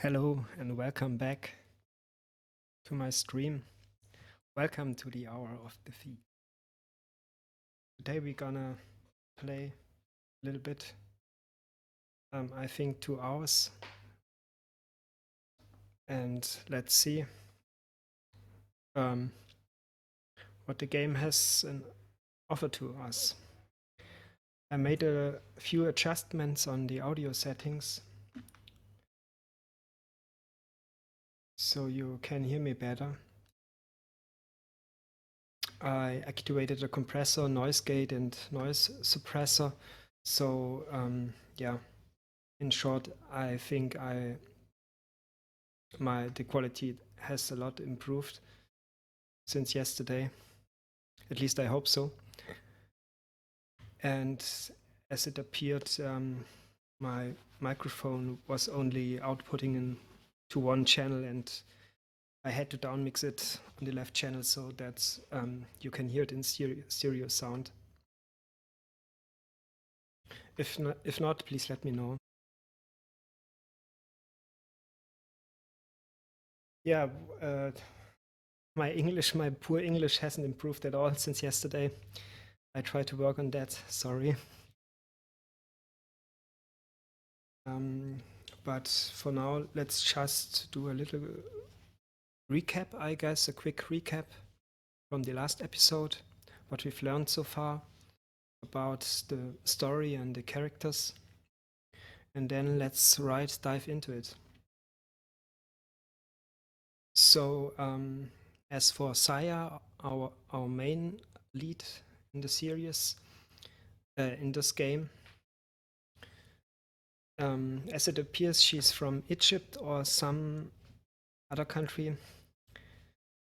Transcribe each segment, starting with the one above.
Hello and welcome back to my stream. Welcome to the hour of the feed. Today we're gonna play a little bit, I think 2 hours, and let's see what the game has an offer to us. I made a few adjustments on the audio settings so you can hear me better. I activated the compressor, noise gate and noise suppressor. So yeah, in short, I think the quality has a lot improved since yesterday. At least I hope so. And as it appeared, my microphone was only outputting into one channel, and I had to downmix it on the left channel so that you can hear it in stereo sound. If not, please let me know. Yeah, my poor English hasn't improved at all since yesterday. I try to work on that, sorry. But for now, let's just do a little recap, I guess, a quick recap from the last episode, what we've learned so far about the story and the characters. And then let's dive into it. So, as for Saya, our main lead in the series, in this game, as it appears, she's from Egypt or some other country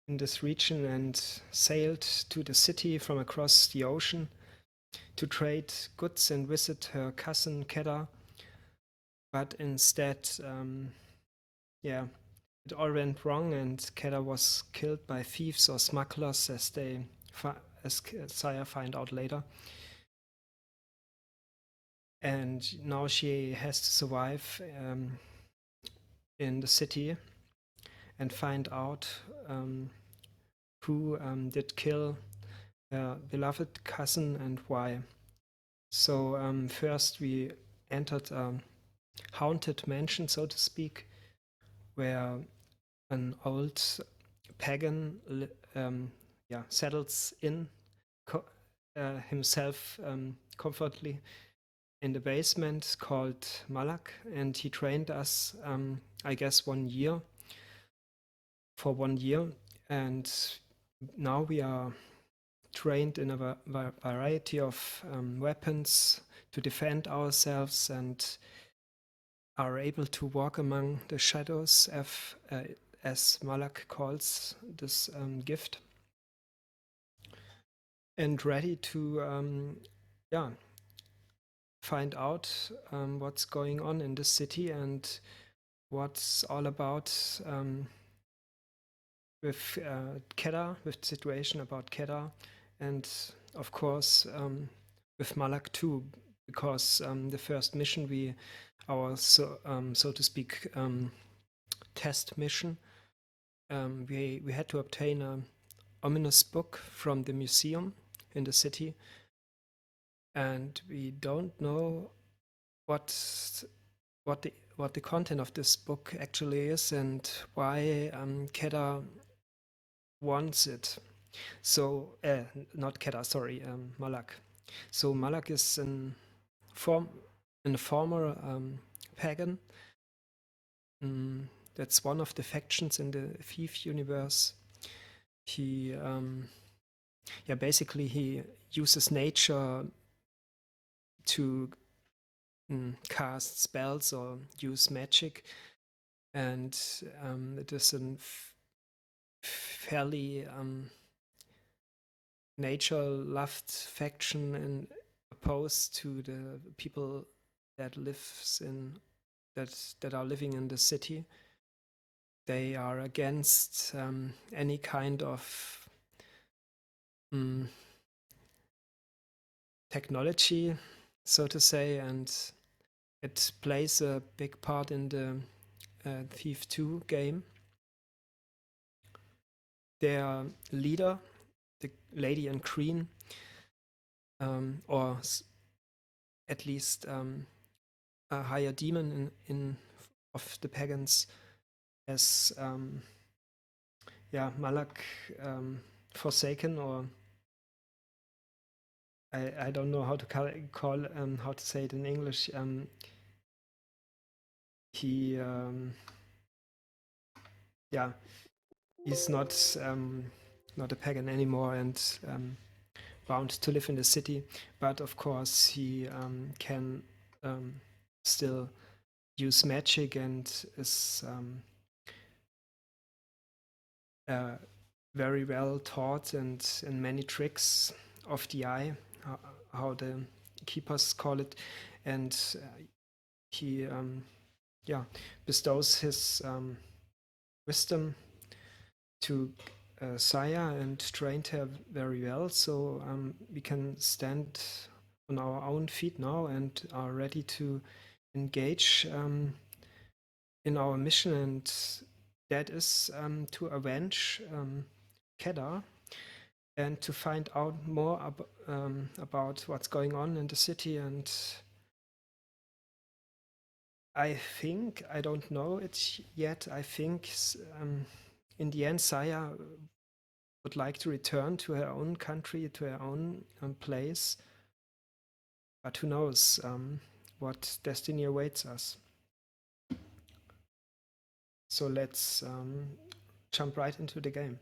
in this region and sailed to the city from across the ocean to trade goods and visit her cousin Kedar. But instead, yeah, it all went wrong, and Kedar was killed by thieves or smugglers, as Saya find out later. And now she has to survive in the city and find out who did kill her beloved cousin and why. So first we entered a haunted mansion, so to speak, where an old pagan settles in himself comfortably in the basement, called Malak, and he trained us, I guess, 1 year, and now we are trained in a variety of weapons to defend ourselves and are able to walk among the shadows, as Malak calls this gift, and ready to find out what's going on in the city and what's all about with Kedar, with the situation about Kedar, and of course with Malak too, because the first mission so to speak test mission, we had to obtain an ominous book from the museum in the city, and we don't know what the content of this book actually is and why Kedar wants it. So not Kedar, sorry, Malak. So Malak is a former pagan. That's one of the factions in the Thief universe. He basically he uses nature to cast spells or use magic, and it is a fairly nature-loved faction and opposed to the people that are living in the city. They are against any kind of technology, so to say, and it plays a big part in the Thief 2 game. Their leader, the lady in green, or at least a higher demon in of the pagans, as Malak Forsaken, or I don't know how to call how to say it in English. He he's not a pagan anymore and bound to live in the city, but of course he can still use magic and is very well taught and in many tricks of the eye, how the keepers call it, and he bestows his wisdom to Saya and trained her very well, so we can stand on our own feet now and are ready to engage in our mission, and that is to avenge Kedar and to find out more about what's going on in the city. And I think, I don't know it yet, I think in the end Saya would like to return to her own country, to her own place, but who knows what destiny awaits us. So let's jump right into the game.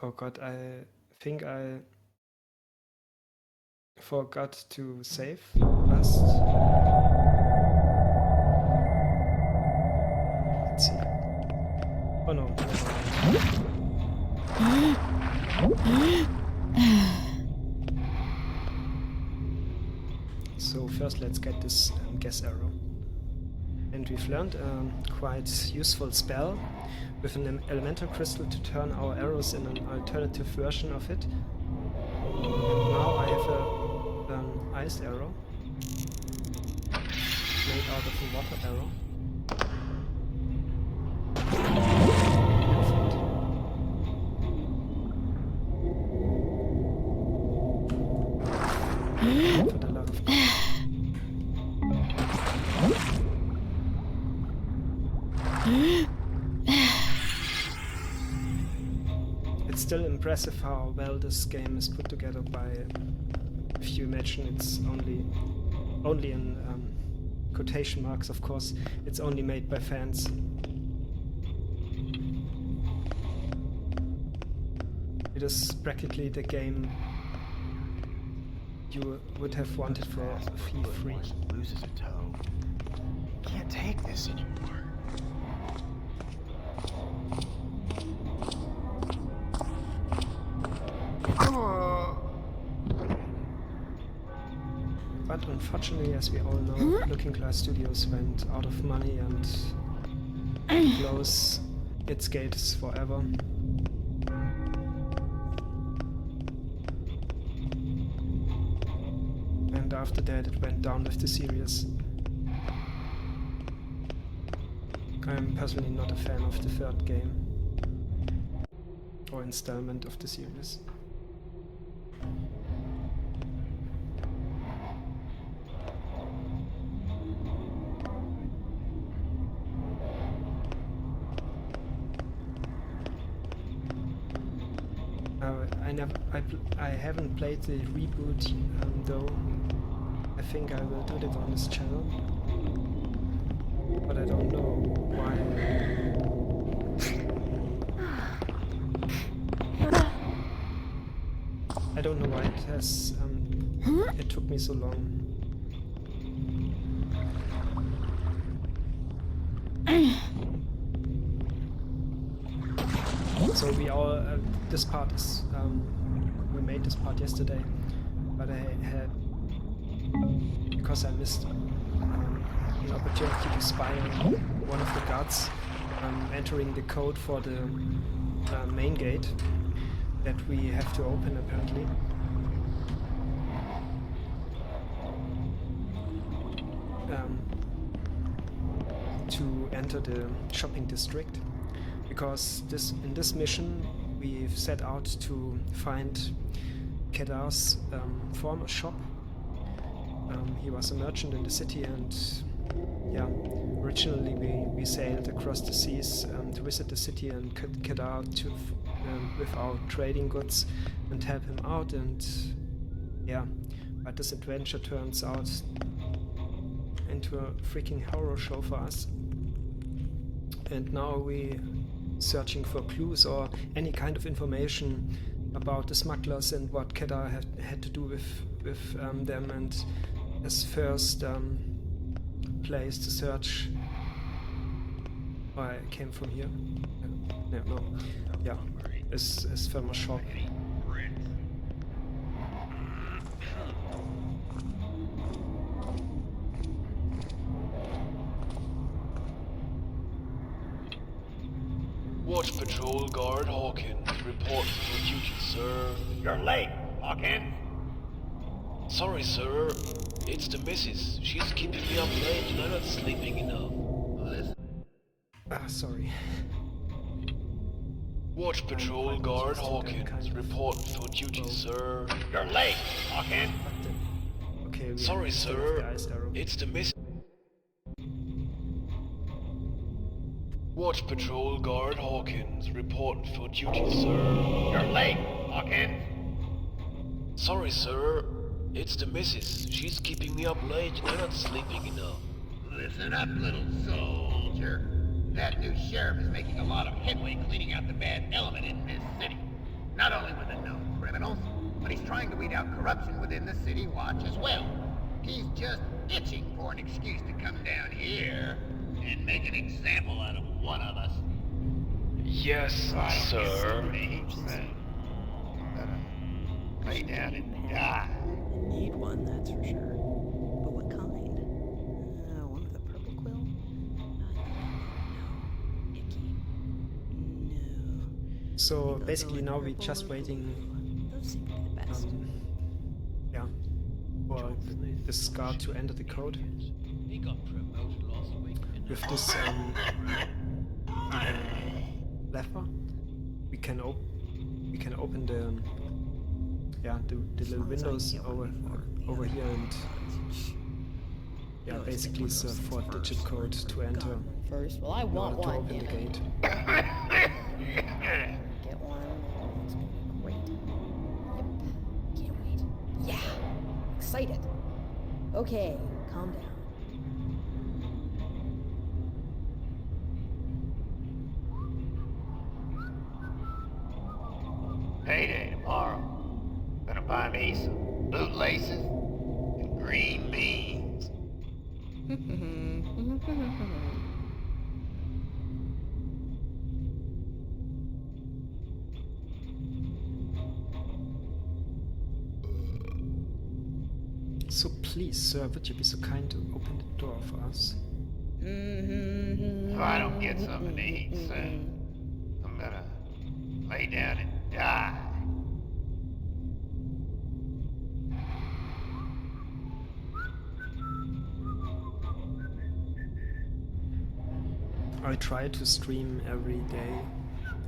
Oh god, I think I forgot to save last. Let's see. Oh no, so first let's get this gas arrow. And we've learned a quite useful spell with an elemental crystal to turn our arrows in an alternative version of it. And now I have a ice arrow made out of a water arrow. For the love of God. It's still impressive how well this game is put together by, if you imagine it's only in quotation marks, of course, it's only made by fans. It is practically the game you would have wanted for a fee free. Loses a toe. Can't take this anymore. But unfortunately, as we all know, Looking Glass Studios went out of money and close its gates forever. And after that it went down with the series. I'm personally not a fan of the third game or installment of the series. I haven't played the reboot though. I think I will do that on this channel, but I don't know why I don't know why it has. It took me so long. So we all. This part is. We made this part yesterday, but I had, because I missed an opportunity to spy on one of the guards entering the code for the main gate that we have to open apparently. To enter the shopping district, because in this mission we've set out to find Kedar's former shop. He was a merchant in the city, and yeah, originally we sailed across the seas to visit the city and Kedar with our trading goods and help him out, and yeah, but this adventure turns out into a freaking horror show for us. And now we searching for clues or any kind of information about the smugglers and what Kedar had to do with them. And as first place to search, I came from here. No, yeah, is former shop. Watch Patrol Guard Hawkins, report for duty, sir. You're late, Hawkins. Sorry, sir. It's the missus. She's keeping me up late and I'm not sleeping enough. Listen. Sorry. Watch Patrol Guard Hawkins, report for duty, sir. You're late, Hawkins. Okay, Sorry, sir. It's the missus. Watch Patrol Guard Hawkins, report for duty, sir. You're late, Hawkins. Sorry, sir. It's the missus. She's keeping me up late and I'm not sleeping enough. Listen up, little soldier. That new sheriff is making a lot of headway cleaning out the bad element in this city. Not only with the known criminals, but he's trying to weed out corruption within the city watch as well. He's just itching for an excuse to come down here and make an example out of one of us. Yes, sir. Lay down and die. Need one, that's for sure. But what kind? One with a purple quill? No. Icky. No. So Those basically are now we're purple just or waiting, blue. Those seem to be the best. yeah, for this guard to enter the code. He got promoted last week. With this lever, we can open the little windows over here, and yeah, basically it's a 4-digit code to enter. First, well, I in want order to one. open the gate. Get one. It's gonna be great. Yep. Can't wait. Yeah. Excited. Okay, calm down. Payday tomorrow. Gonna buy me some bootlaces and green beans. So please, sir, would you be so kind to open the door for us? If I don't get something to eat soon, I'm gonna lay down and die. I try to stream every day,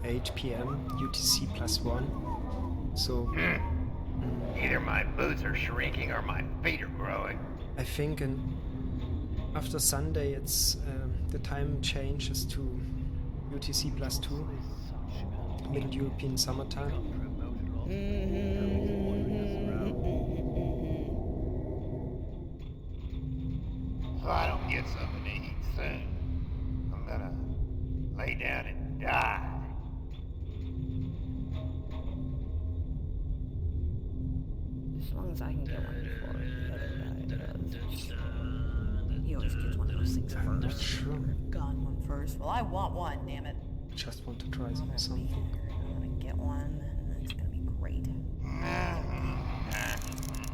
8 p.m. UTC +1. So Either my boots are shrinking or my feet are growing. I think after Sunday it's the time changes to UTC +2, Middle European Summertime. If I don't get something to eat soon, I'm gonna lay down and die. long as I can get one before the other guy does. He always gets one of those things I'm not first. sure. Gotten one first. Well, I want one, damn it. Just want to try I'm gonna be something. here. I'm gonna get one, and it's gonna be great.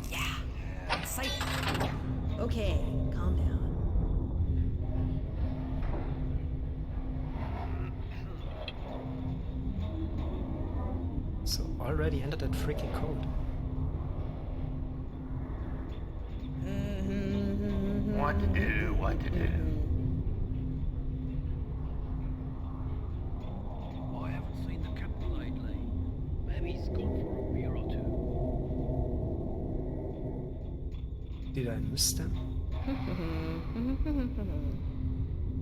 Yeah, I'm excited. Okay, calm down. So already entered that freaking code. What to do, what to do. I haven't seen the captain lately. Maybe he's gone for a beer or two. Did I miss them?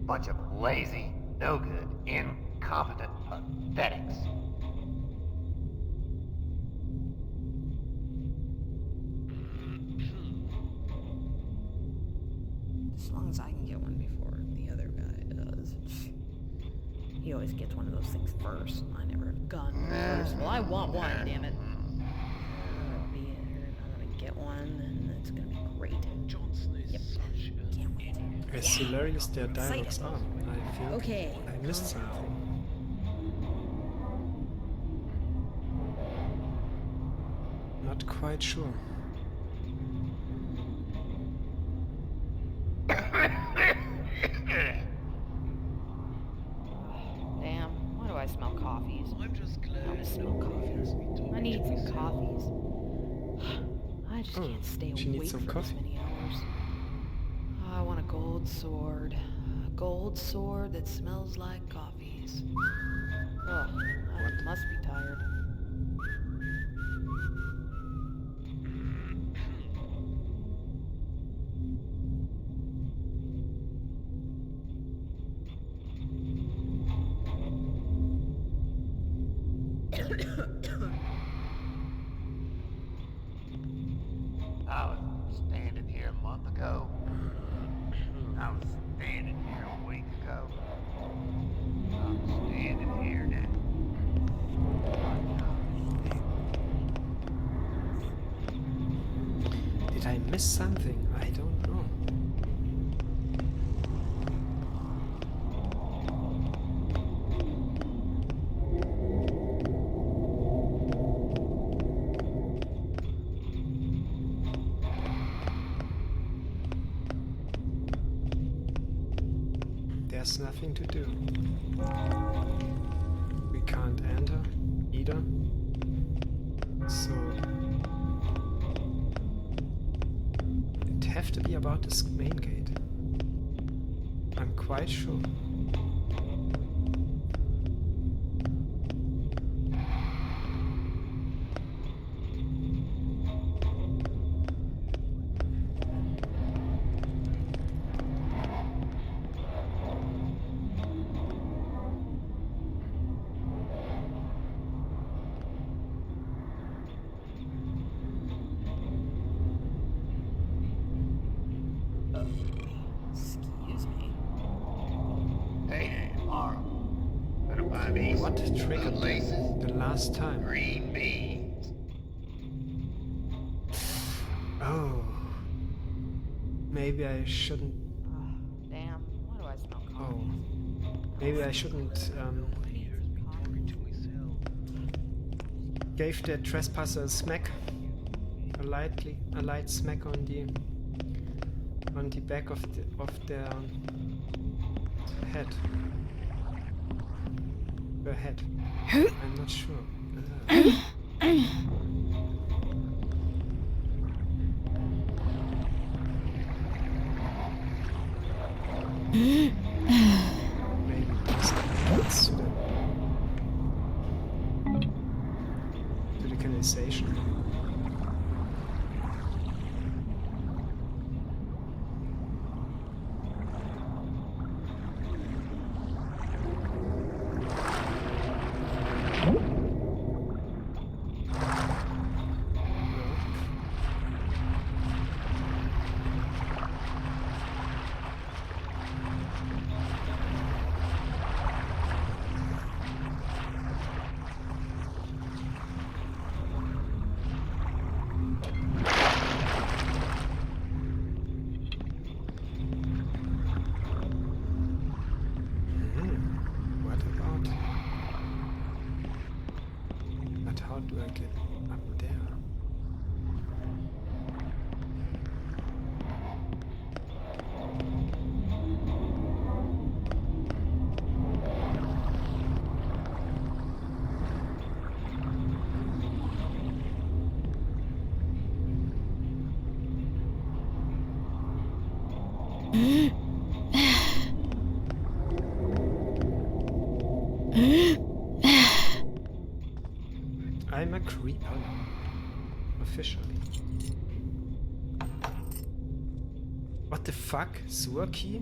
Bunch of lazy, no good, incompetent pathetics. As long as I can get one before the other guy does. He always gets one of those things first. I never have gotten one first. Well, I want one, damn it. I'm gonna be here, I'm gonna get one, and it's gonna be great. Johnson is Yep. such a... Can't wait. As Yeah. hilarious their Excited. dialogues are, I think Okay, I missed calm down. something. Not quite sure. Damn, why do I smell coffees? I'm just glad... I want to smell coffees. I need some coffees. I just Oh, can't stay she needs awake some for coffee. this many hours. I want a gold sword. A gold sword that smells like coffees. Ugh, I must be tired. I was standing here a month ago. I was standing here a week ago. I'm standing here now. Did I miss something? I don't know. There's nothing to do. We can't enter either. So it have to be about this main gate. I'm quite sure. Excuse me. Hey, tomorrow. Gonna buy me What some triggered blue laces, the last time? green beans. Oh. Maybe I shouldn't. Damn, why do I smell Oh. coffees? Maybe I shouldn't. Gave the trespasser a smack, a light smack on the back of their head. Her head. I'm not sure. Maybe it's to the canalization. But how do I get up there? I'm a creep. Oh no. Officially. What the fuck? Sewer key?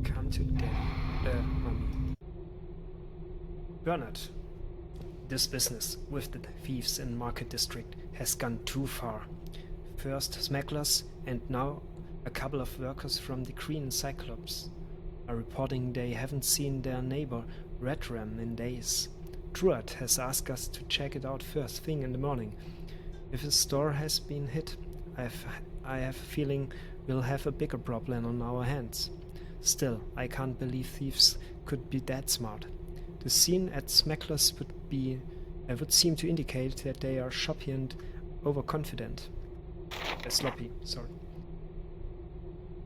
Come to daddy. Mommy. Bernard. This business with the thieves in Market District has gone too far. First smugglers and now a couple of workers from the Green Cyclops are reporting they haven't seen their neighbor Red Ram in days. Truart has asked us to check it out first thing in the morning. If his store has been hit, I have a feeling we'll have a bigger problem on our hands. Still, I can't believe thieves could be that smart. The scene at Smuggler's would seem to indicate that they are shoppy and overconfident. Sloppy, sorry.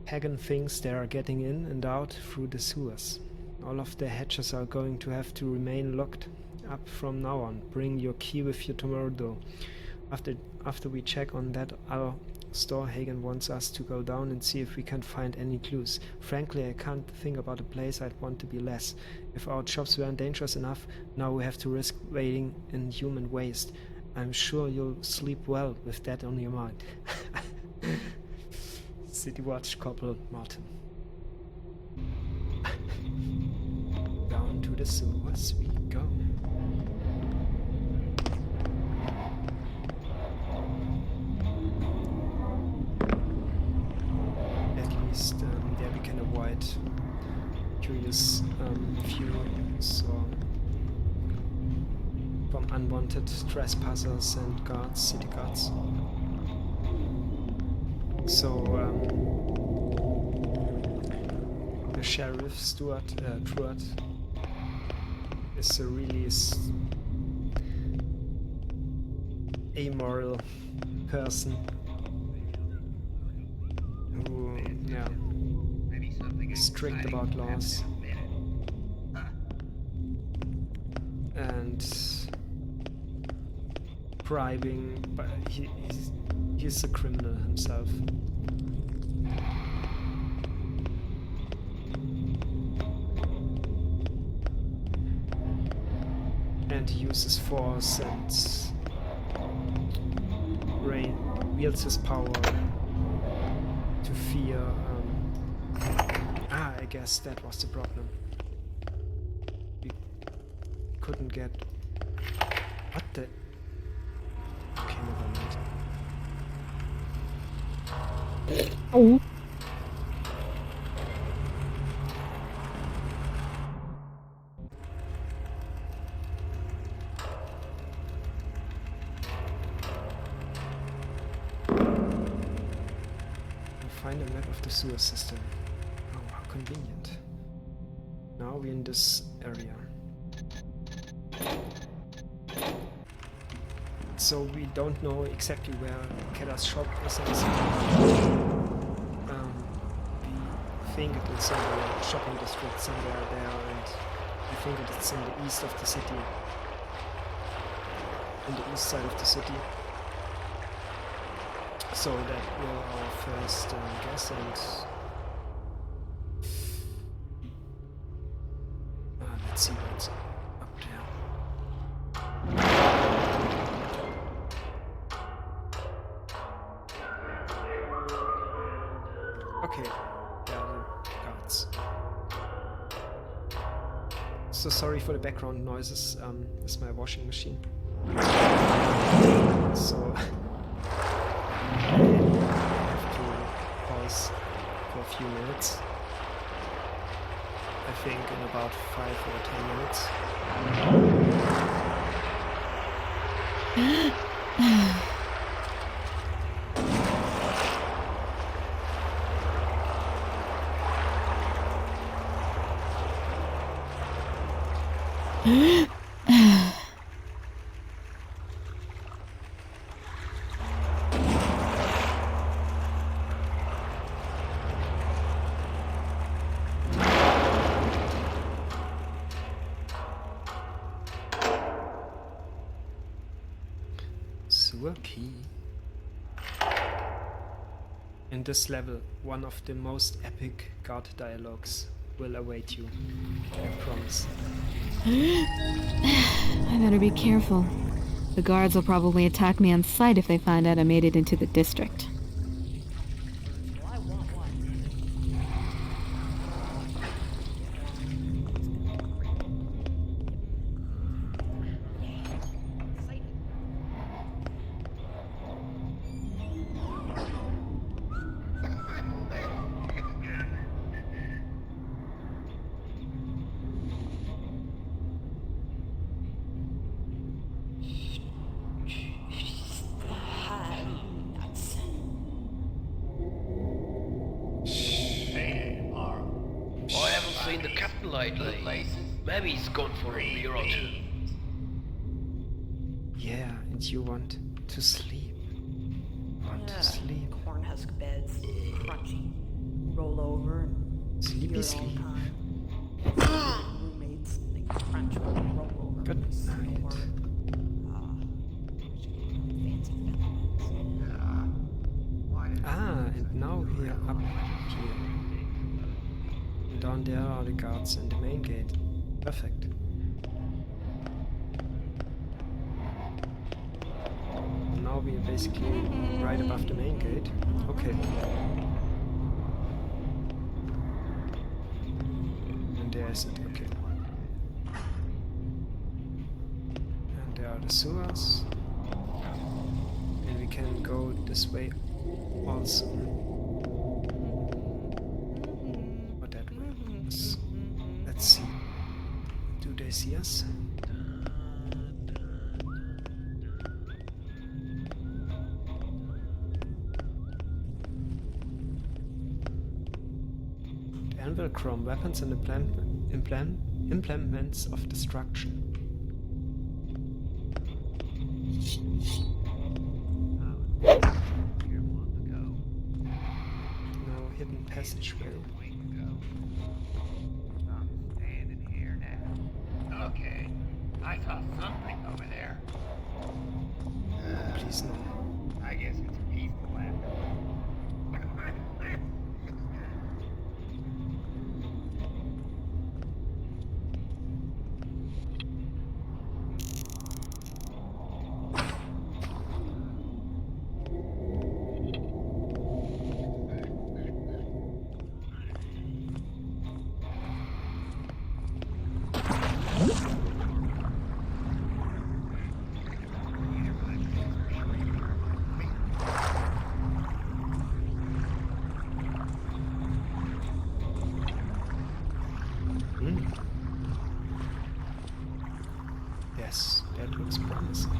Hagen thinks they are getting in and out through the sewers. All of the hatches are going to have to remain locked up from now on. Bring your key with you tomorrow though. After we check on that other store, Hagen wants us to go down and see if we can find any clues. Frankly, I can't think about a place I'd want to be less. If our jobs weren't dangerous enough, now we have to risk wading in human waste. I'm sure you'll sleep well with that on your mind. City Watch Corporal Martin. Down to the sewers we go. There we can avoid curious views or from unwanted trespassers and guards, city guards. So the sheriff Truart is a really amoral person. Strict about laws and bribing, but he's a criminal himself. And he uses force and wields his power to fear. I guess that was the problem. We couldn't get... What the... Okay, never mind. Oh. Find a map of the sewer system. Convenient. Now we're in this area. So we don't know exactly where Keda's shop is. We think it is in the shopping district somewhere there, and we think it's in the east of the city. In the east side of the city. So that will our first guess, and let's see what's up there. Okay, there are the guards. So sorry for the background noises, it's my washing machine. So I have to pause for a few minutes. I think in about 5 or 10 minutes. Sewer key. In this level, one of the most epic guard dialogues will await you. I promise. I better be careful. The guards will probably attack me on sight if they find out I made it into the district. Well, I want one. Exciting. Nuts. Hey, Mara. I haven't seen the captain lately. Places. Maybe he's gone for a beer or two. Yeah, and you want to sleep. Want to sleep. Cornhusk beds, crunchy. Roll over and Sleepy hear it all sleep. the time. Roommates, they crunch when they roll over. Good and snore. night. Fancy feathers. Ah, and now we are up here. And down there are the guards and the main gate. Perfect. Now we are basically right above the main gate. Okay. And there is it, okay. And there are the sewers. And we can go this way also. Or that way. Let's see. Do they see us? The anvil chrome weapons and implements of destruction. No hidden passageway. I'm standing here now. Okay, I saw something over there. Please no. I guess it's peaceful after. Yes, that looks promising.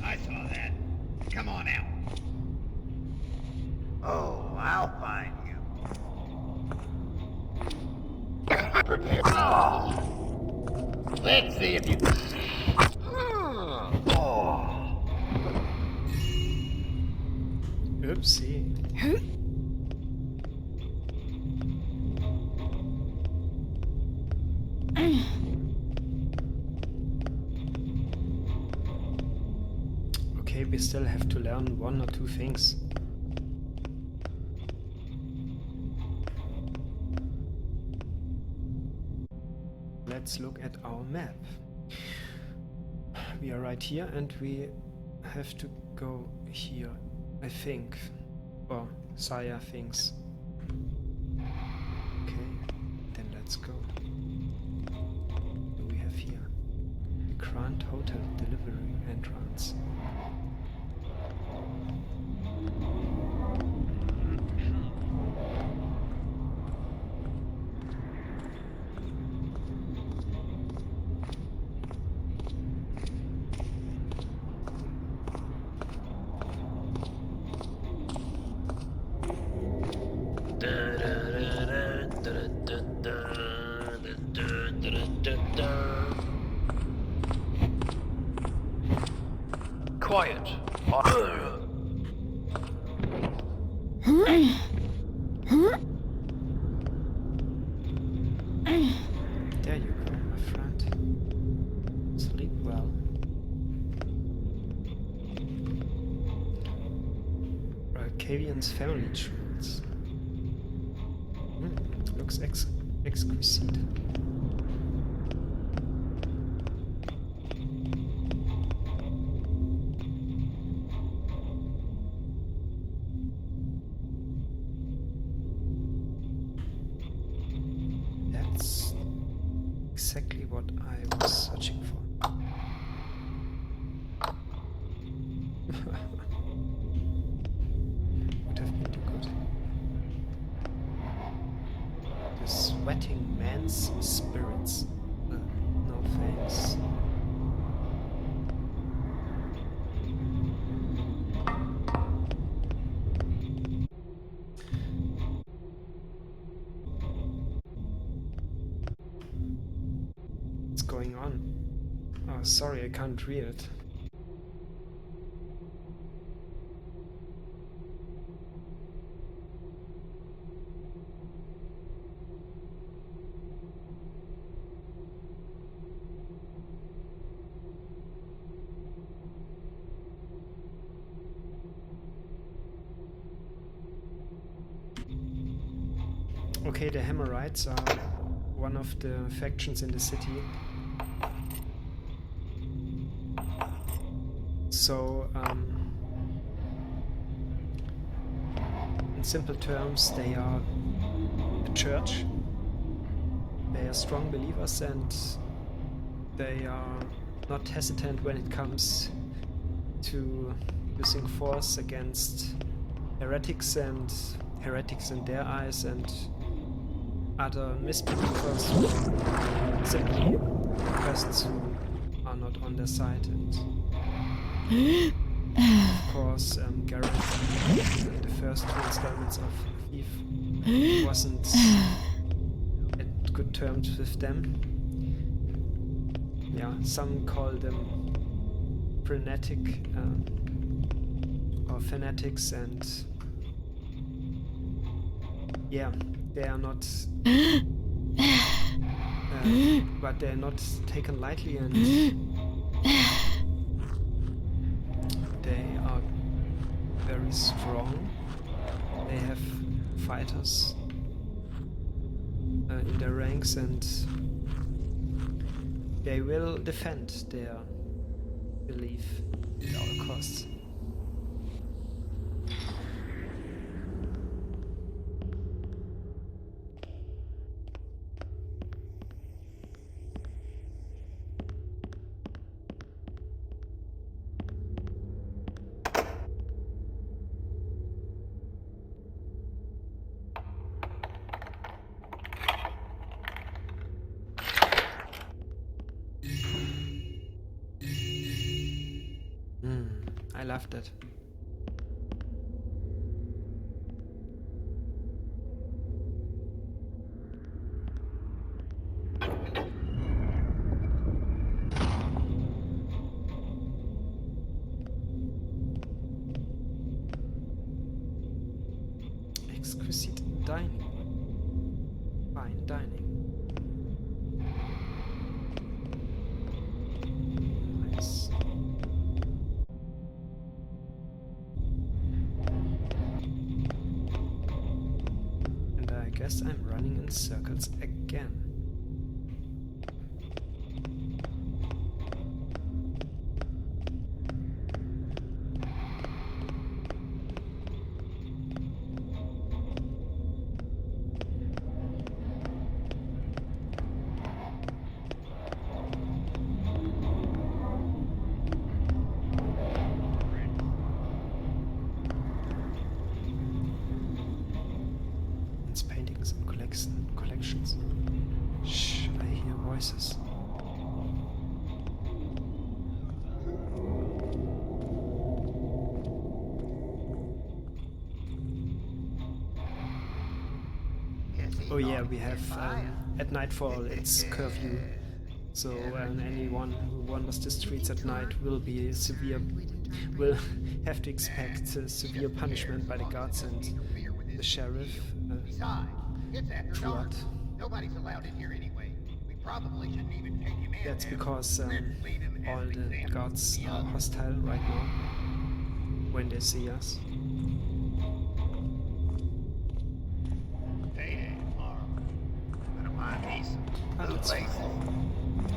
I saw that. Come on out. Oh, I'll find you. Prepare. Oh. Let's see if you. Oh. Oopsie. Okay, we still have to learn one or two things. Let's look at our map. We are right here and we have to go here, I think. Or Saya thinks. Okay. entrance. Quiet. There you go, my friend. Sleep well. Arcadian's family jewels. Looks exquisite. That's exactly what I was searching for. Would have been too good. The sweating man's spirits. No thanks. What's going on? Oh, sorry, I can't read it. Okay, the Hammerites are one of the factions in the city. So, in simple terms, they are a church. They are strong believers and they are not hesitant when it comes to using force against heretics in their eyes and other misbelievers, simply persons who are not on their side. And of course, Garrett in the first two installments of Eve wasn't at good terms with them. Yeah, some call them frenetic or fanatics, and yeah, they are not but they're not taken lightly, and they are very strong. They have fighters in their ranks, and they will defend their belief at all costs. I loved it. Exquisite dining. Fine dining. Nice. And I guess I'm running in circles again. collections. Shh, I hear voices. Oh yeah, we have at nightfall it's curfew, so anyone who wanders the streets at night will have to expect severe punishment by the guards and the sheriff. Besides, it's after dark. Throughout. Nobody's allowed in here anyway. We probably shouldn't even take him in. That's now. because Let's leave him as all an the example guards to the are others. hostile right now when they see us. Payday tomorrow. Gonna find me some Ah, blue that's laces.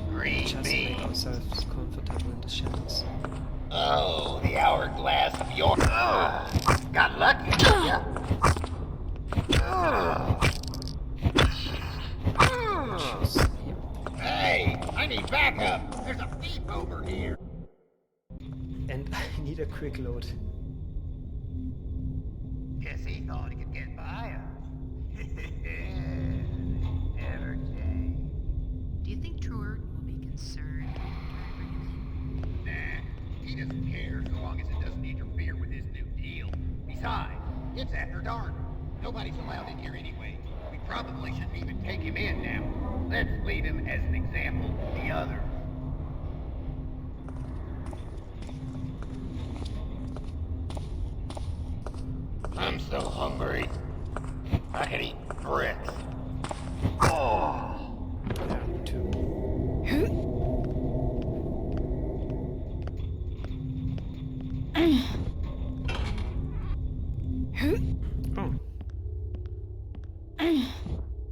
Green Just make beans. ourselves comfortable in the shadows. Oh, the hourglass of your... got lucky, didn't ya? Just here. Hey, I need backup. There's a thief over here. And I need a quick load. Guess he thought he could get by us. Never change. Do you think Truart will be concerned when you try to bring him in? Nah, he doesn't care so long as it doesn't interfere with his new deal. Besides, it's after dark. Nobody's allowed in here anyway. We probably shouldn't even take him in now. Let's leave him as an example to the others. I'm so hungry. I could eat bricks. Oh. Yeah, me too. Oh.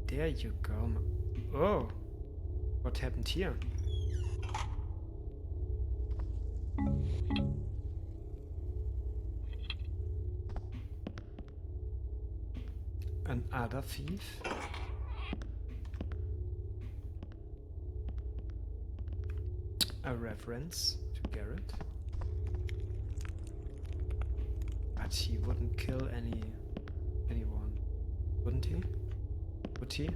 There you go. Oh. What happened here? Another thief? A reference to Garrett? But he wouldn't kill anyone, wouldn't he? Would he?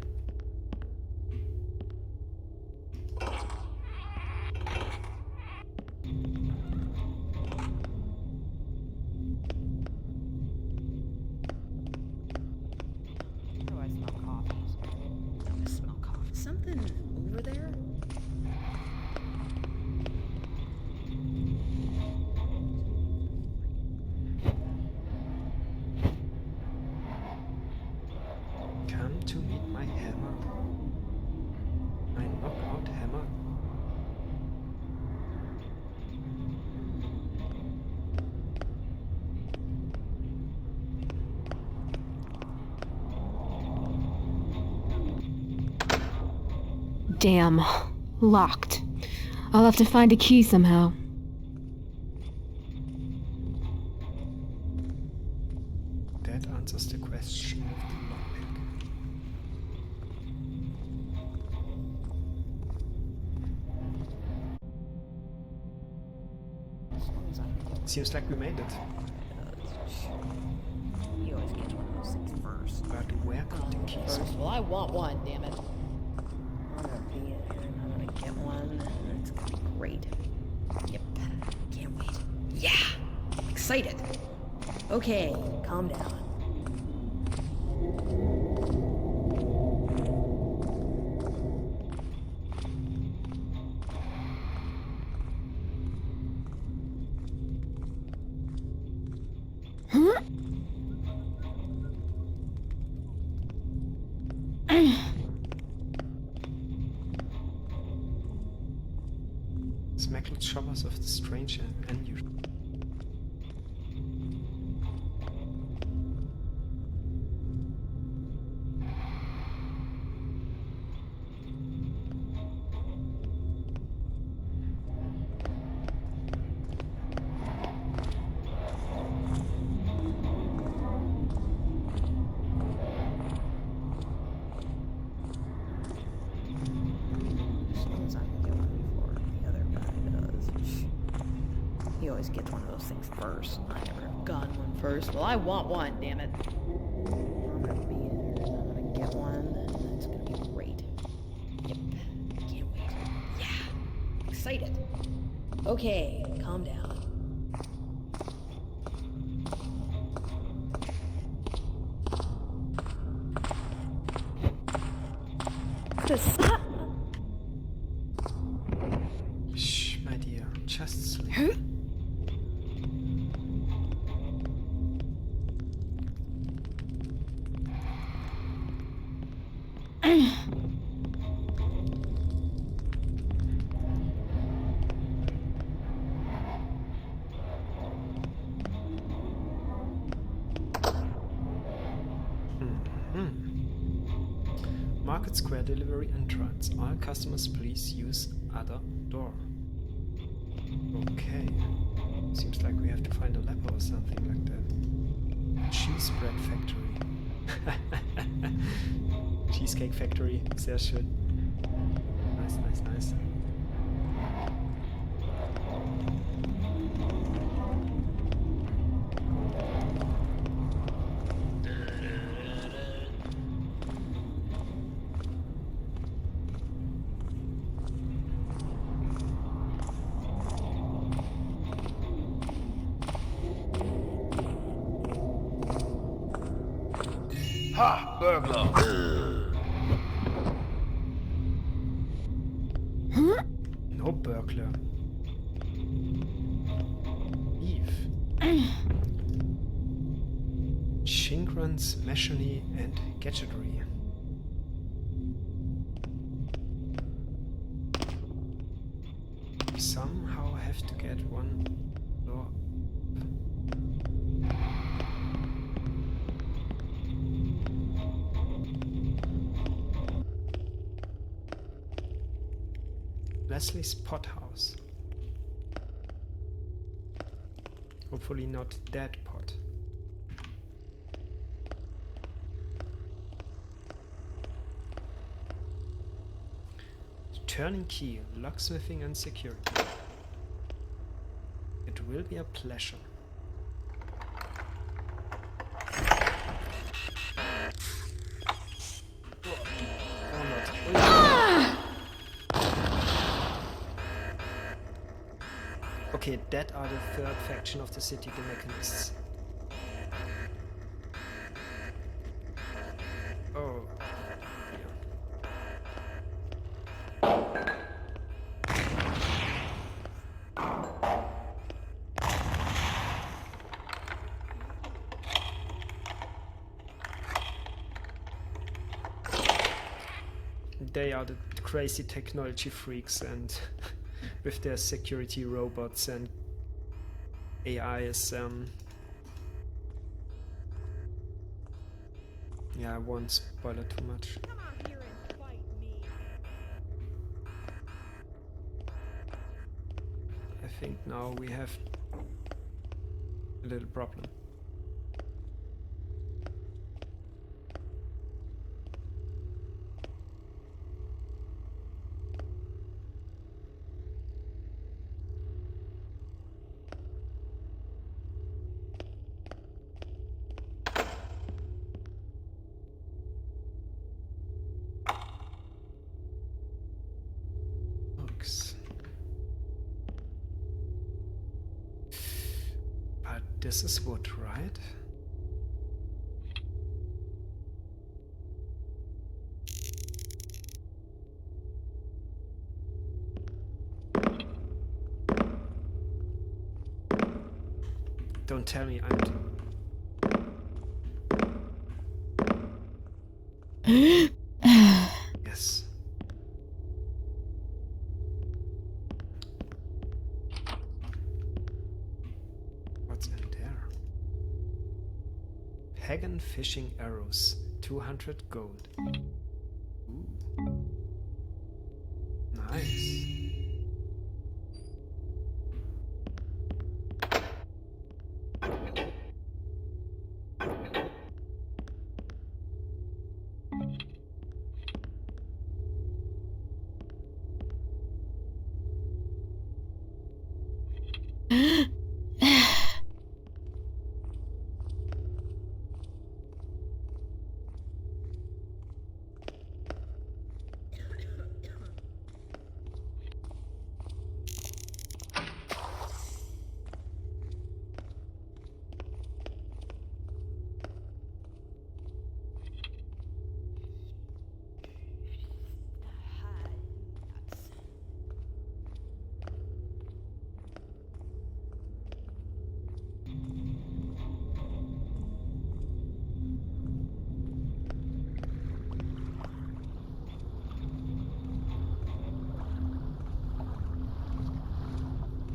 Oh, I smell coffee. I smell coffee. Something over there? Come to meet my hammer. My knockout hammer. Damn. Locked. I'll have to find a key somehow. That answers the question of the lockpick. As long as I can get Seems like we made it. You always get one of those things first. But where could the keys First, well, I want one, damn it. I'm gonna be in here and I'm gonna get one. And it's gonna be great. Yep. Can't wait. Yeah! I'm excited. Okay, calm down. Smackled shoppers of the strange and unusual. As long as I can get one before the other guy does. He always gets one of those things first. I never gotten one first. Well, I want one, damn it. I'm gonna be in here and I'm gonna get one. excited. Okay, calm down. Shh, my dear, just sleep. Market Square delivery entrance. All customers please use other door. Okay. Seems like we have to find a leper or something like that. Cheese bread factory. Cheesecake factory. Sehr schön. Nice, nice, nice. Ha! Burglar! No burglar. Eve. Shingrans, Meshony, and Gadgetry. Somehow have to get one door. Leslie's pot house. Hopefully not that pot. Turning key, locksmithing and security. It will be a pleasure. Or not. Okay, that are the third faction of the city, the mechanists. Oh. They are the crazy technology freaks, and with their security robots and AIs, yeah, I won't spoil it too much. Come out here and fight me. I think now we have a little problem. But this is wood, right? Don't tell me I'm... Yes. What's in there? Pagan fishing arrows, 200 gold. Ooh. Nice.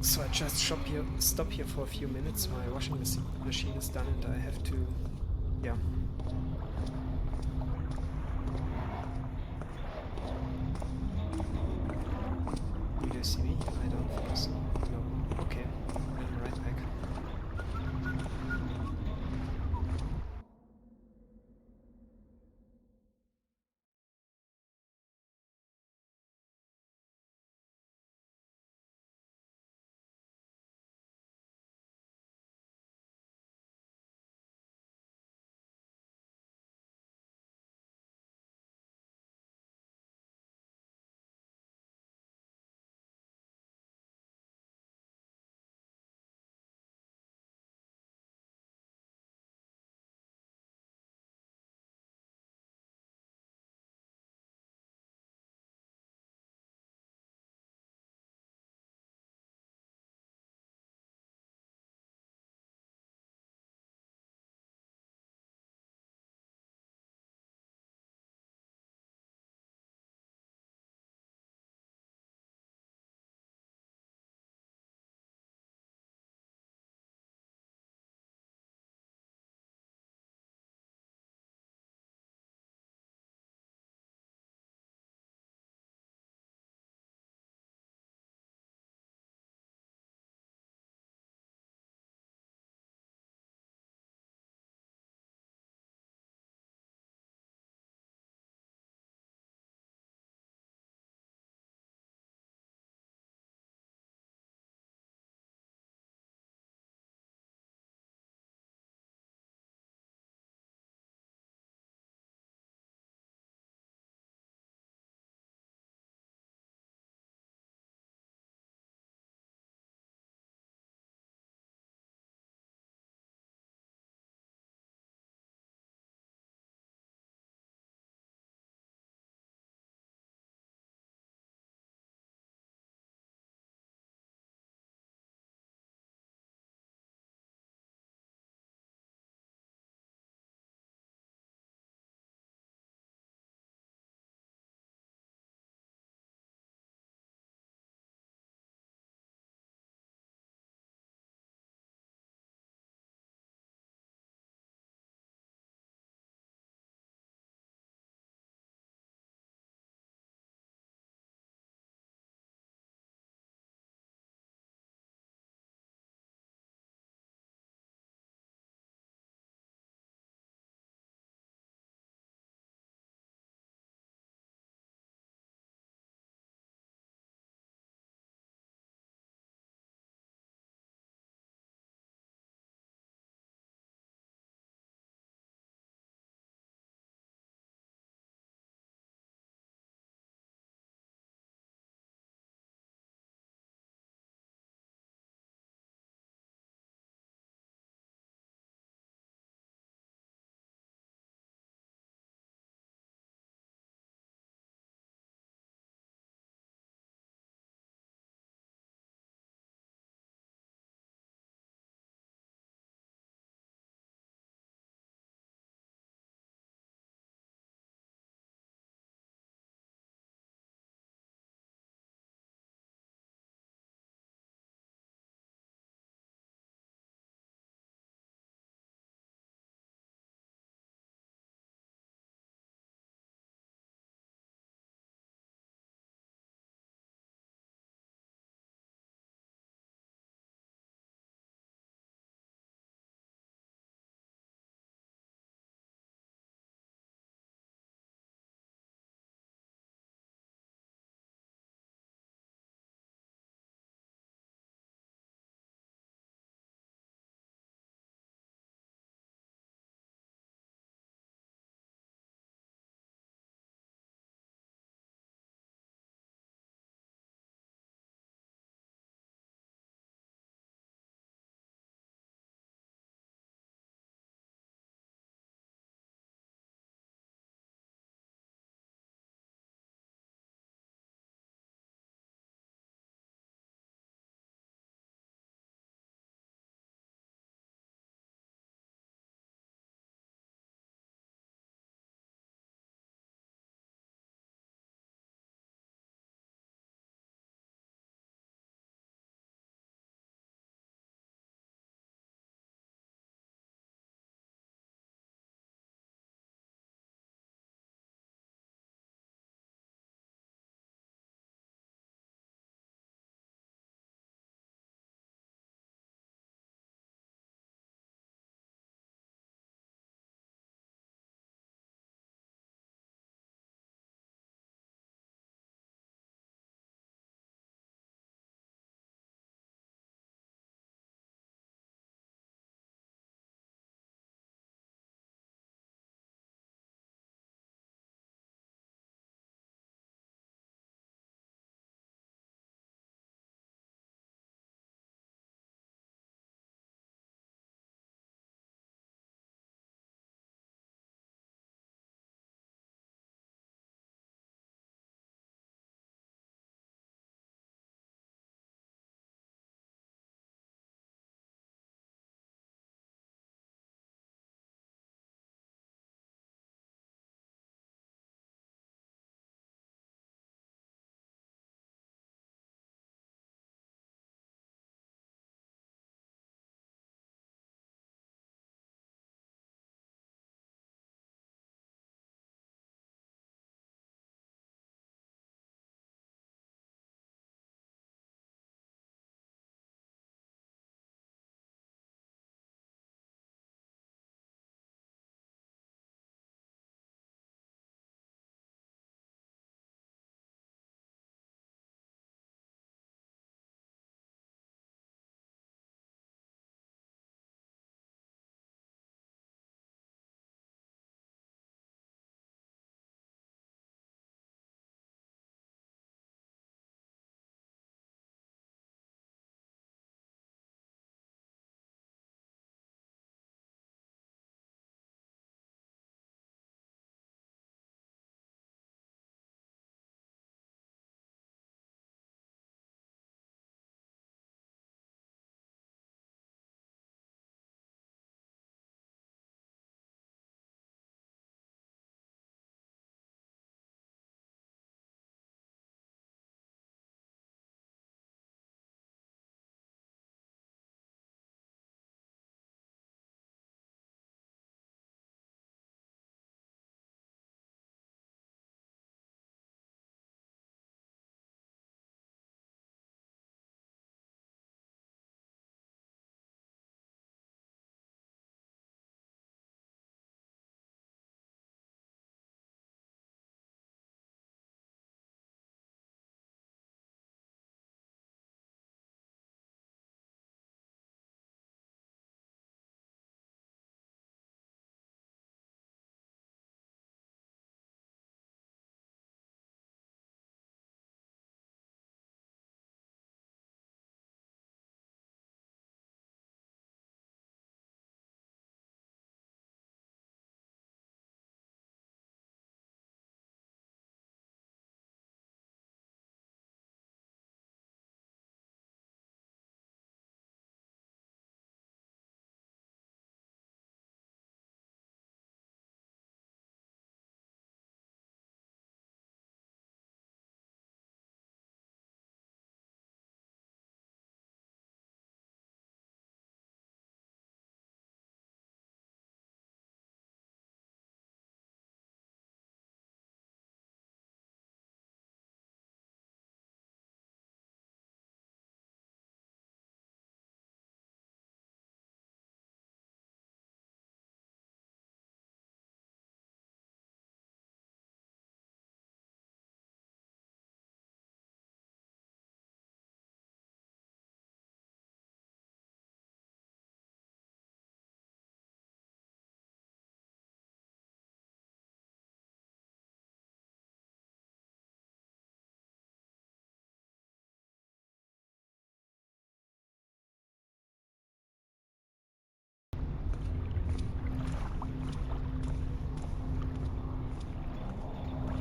So I just stop here for a few minutes. My washing machine is done and I have to, yeah. Will you see me? I don't think so. No. Okay. I'm right back.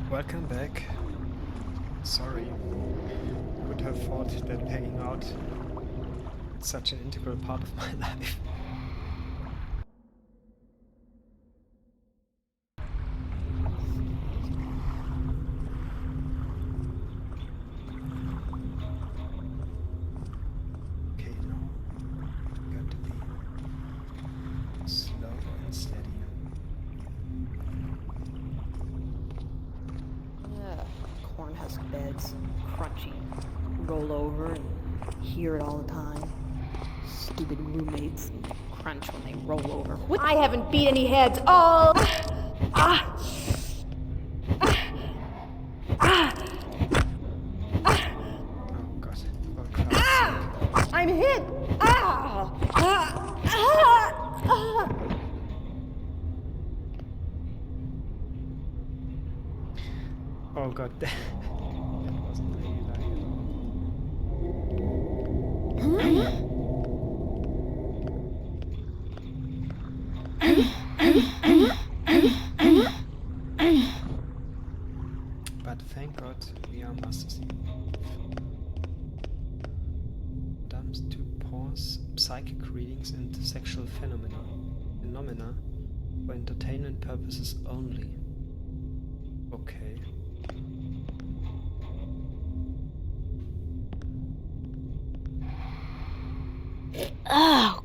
Welcome back. Sorry. Would have thought that hanging out is such an integral part of my life. Okay, now got to be slow and steady. Corn husk beds, crunchy, roll over and hear it all the time. Stupid roommates crunch when they roll over. What? I haven't beat any heads. Oh! Oh god, for Christ's sake. I'm hit! Oh god, that wasn't really like at all. But thank God we are masters. Adams to pause psychic readings and sexual phenomena for entertainment purposes only. Okay. Oh,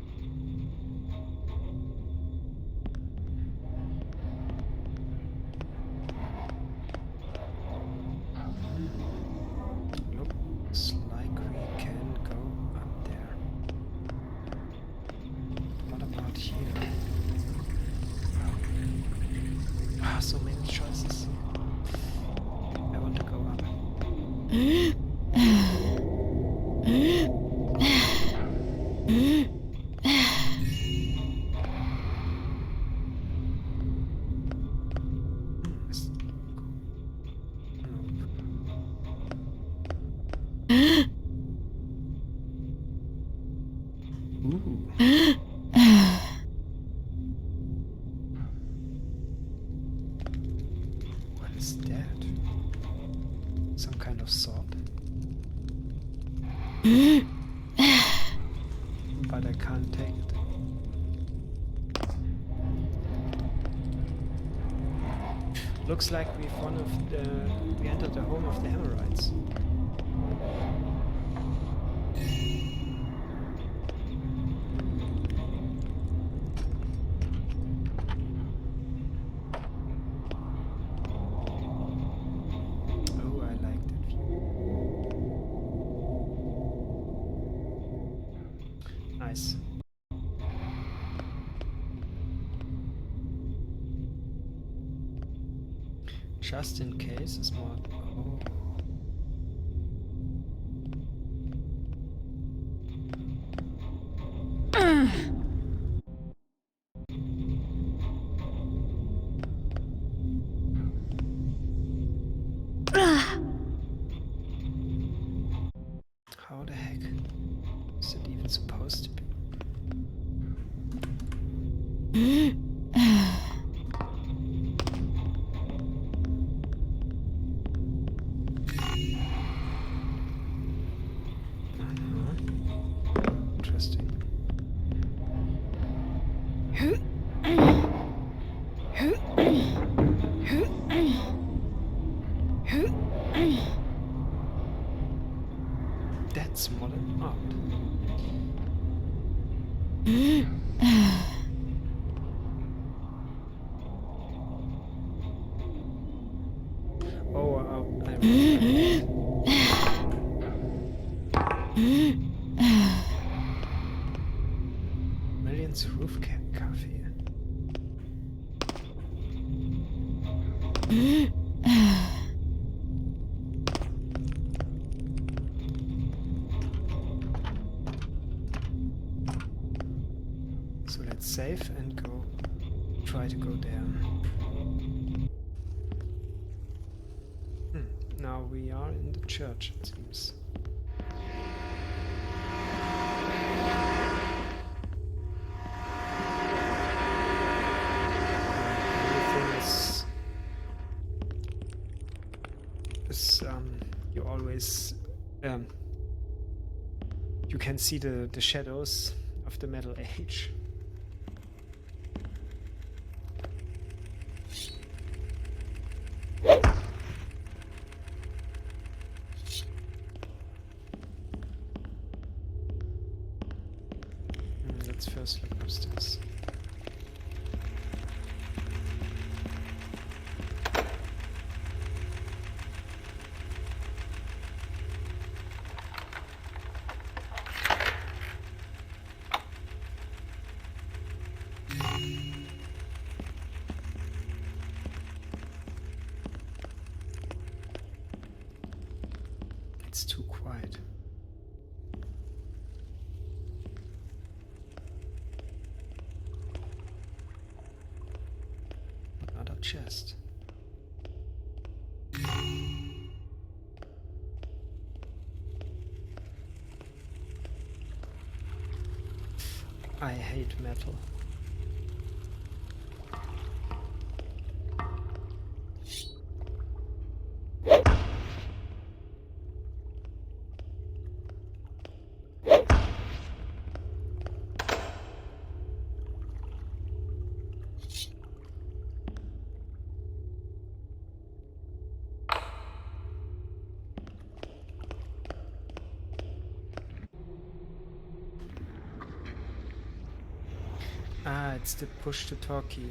Looks like we can go up there. What about here? Ah, so many choices. I want to go up. Is- Nope. Ooh. What is that? Some kind of sword? But I can't take it. Looks like we entered the home of the Hemorrhoids. Oh, I like that view. Nice. Just in case is more. Oh. How the heck is it even supposed to be? Interesting. That's modern art. Oh, I really Millions Roof Cafe. So let's save and go. Try to go there. Now we are in the church, it seems. Everything is is you always you can see the shadows of the Metal Age. Let's first look upstairs. It's too quiet. Another chest. I hate metal. Ah, it's the push to talk key.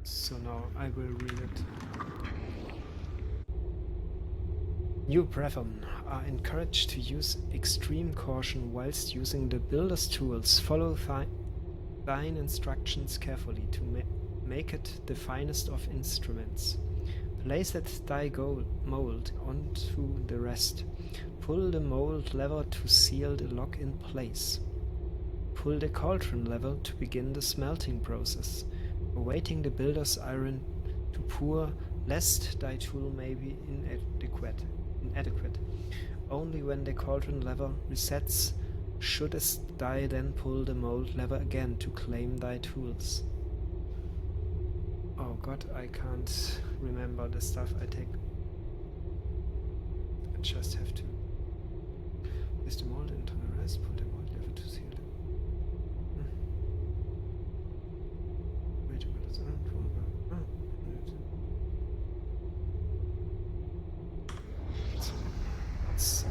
So now I will read it. New brethren are encouraged to use extreme caution whilst using the builder's tools. Follow thine instructions carefully to make it the finest of instruments. Place that thy mold onto the rest. Pull the mold lever to seal the lock in place. Pull the cauldron lever to begin the smelting process, awaiting the builder's iron to pour, lest thy tool may be inadequate. Only when the cauldron lever resets shouldest thou then pull the mold lever again to claim thy tools. Oh god, I can't remember the stuff I take. I just have to place the mold into the rest, pull the mold lever to seal it. Wait a minute. Let's see.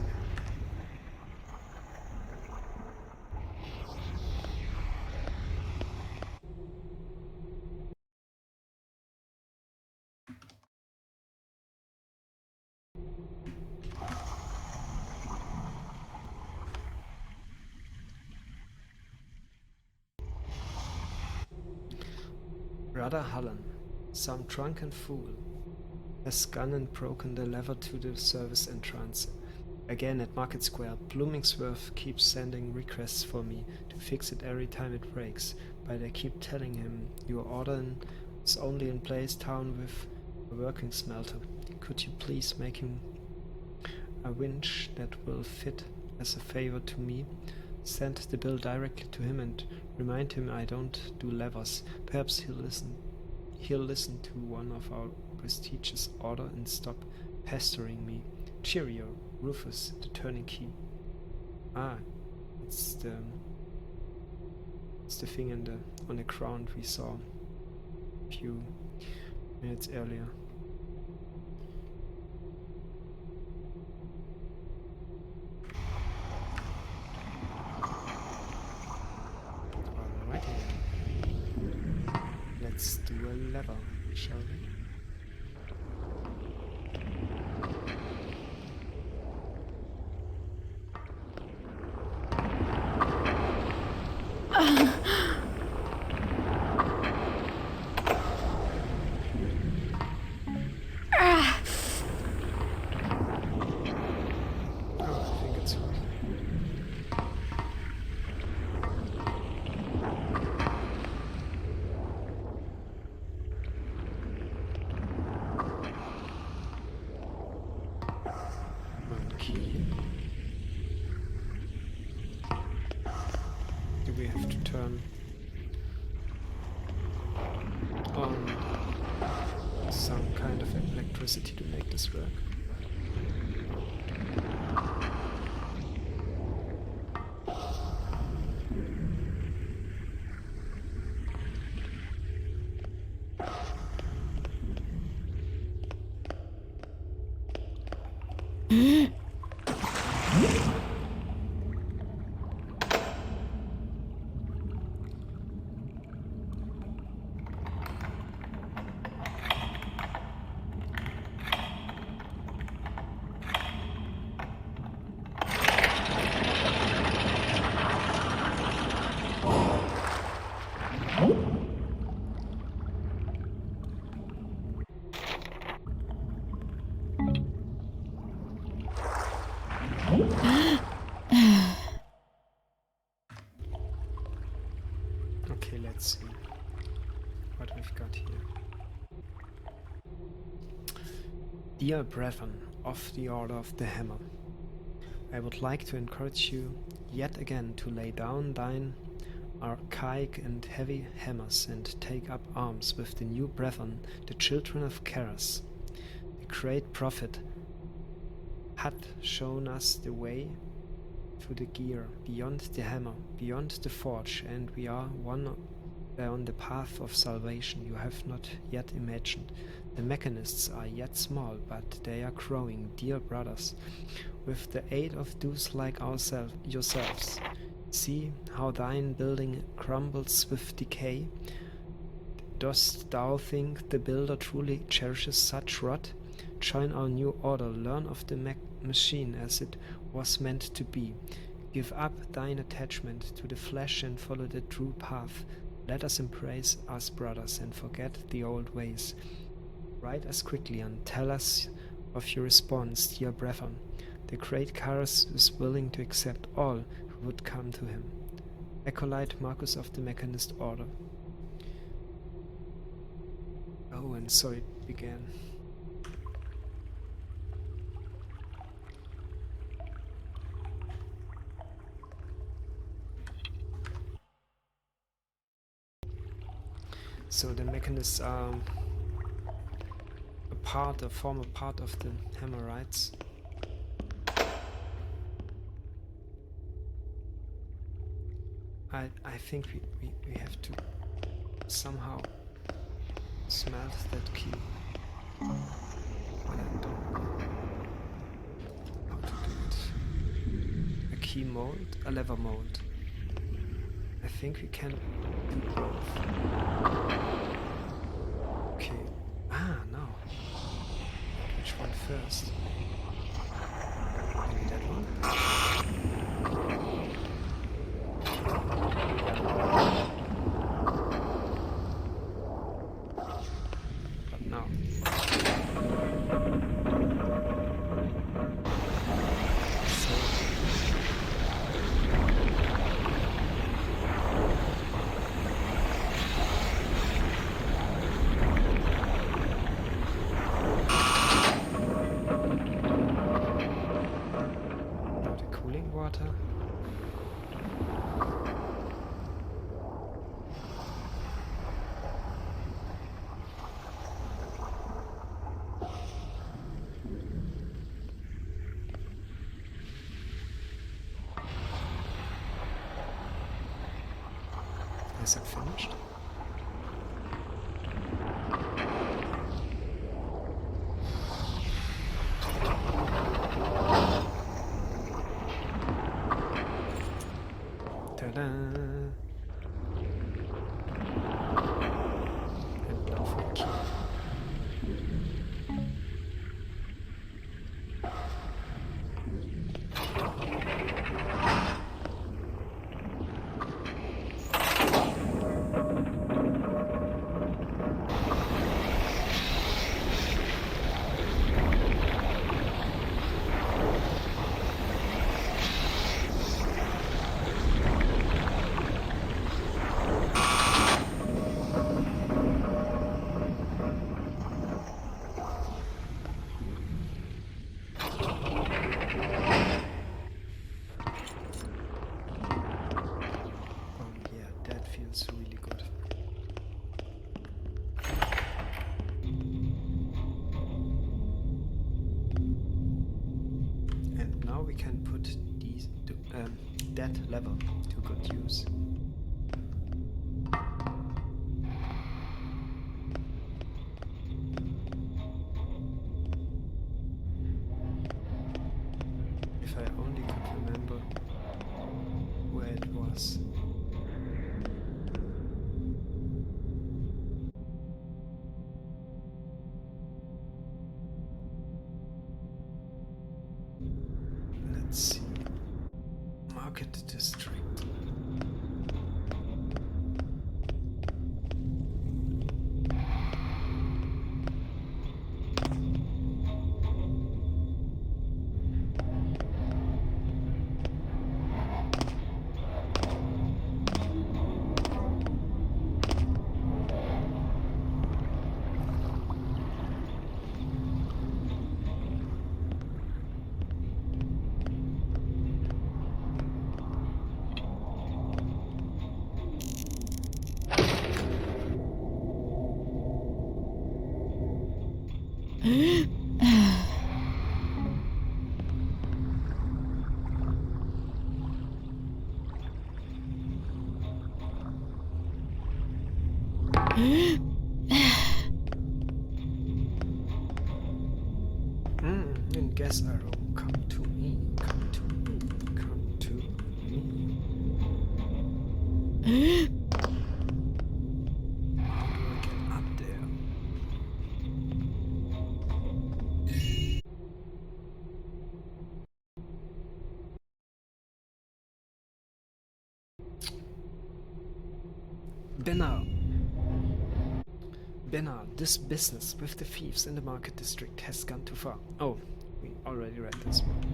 Brother Hallen, some drunken fool, has gone and broken the lever to the service entrance. Again at Market Square, Blumingsworth keeps sending requests for me to fix it every time it breaks, but I keep telling him your order is only in Blaze Town with a working smelter. Could you please make him a winch that will fit as a favor to me? Send the bill directly to him and remind him I don't do levers. Perhaps he'll listen to one of our prestigious order and stop pestering me. Cheerio, Rufus, the turning key. Ah, it's the thing on the ground we saw a few minutes earlier. Let's do a lever, shall we? Key. we have to turn on some kind of electricity to make this work. Okay, let's see what we've got here. Dear brethren of the Order of the Hammer, I would like to encourage you yet again to lay down thine archaic and heavy hammers and take up arms with the new brethren, the children of Keras. The great prophet hath shown us the way to the gear, beyond the hammer, beyond the forge, and we are on the path of salvation you have not yet imagined. The mechanists are yet small, but they are growing, dear brothers, with the aid of those like yourselves. See how thine building crumbles with decay. Dost thou think the builder truly cherishes such rot? Join our new order, learn of the machine as it was meant to be. Give up thine attachment to the flesh and follow the true path. Let us embrace us brothers and forget the old ways. Write us quickly and tell us of your response, dear brethren. The great Keras is willing to accept all who would come to him. Acolyte Marcus of the Mechanist Order. Oh, and so it began. So the mechanists are a former part of the Hammerites. I think we have to somehow smelt that key. But I don't know how to do it. A key mold, a lever mold. I think we can do both. Okay. No. Which one first? Maybe that one? But now. Water. Is it finished? Ta-da! And now for the key. now we can put that level to good use. If I only could remember where it was. Let's see. Market district. And gas arrow, come to me, come to me, come to me. How do I get up there? Bernard, this business with the thieves in the market district has gone too far. Oh, we already read this one.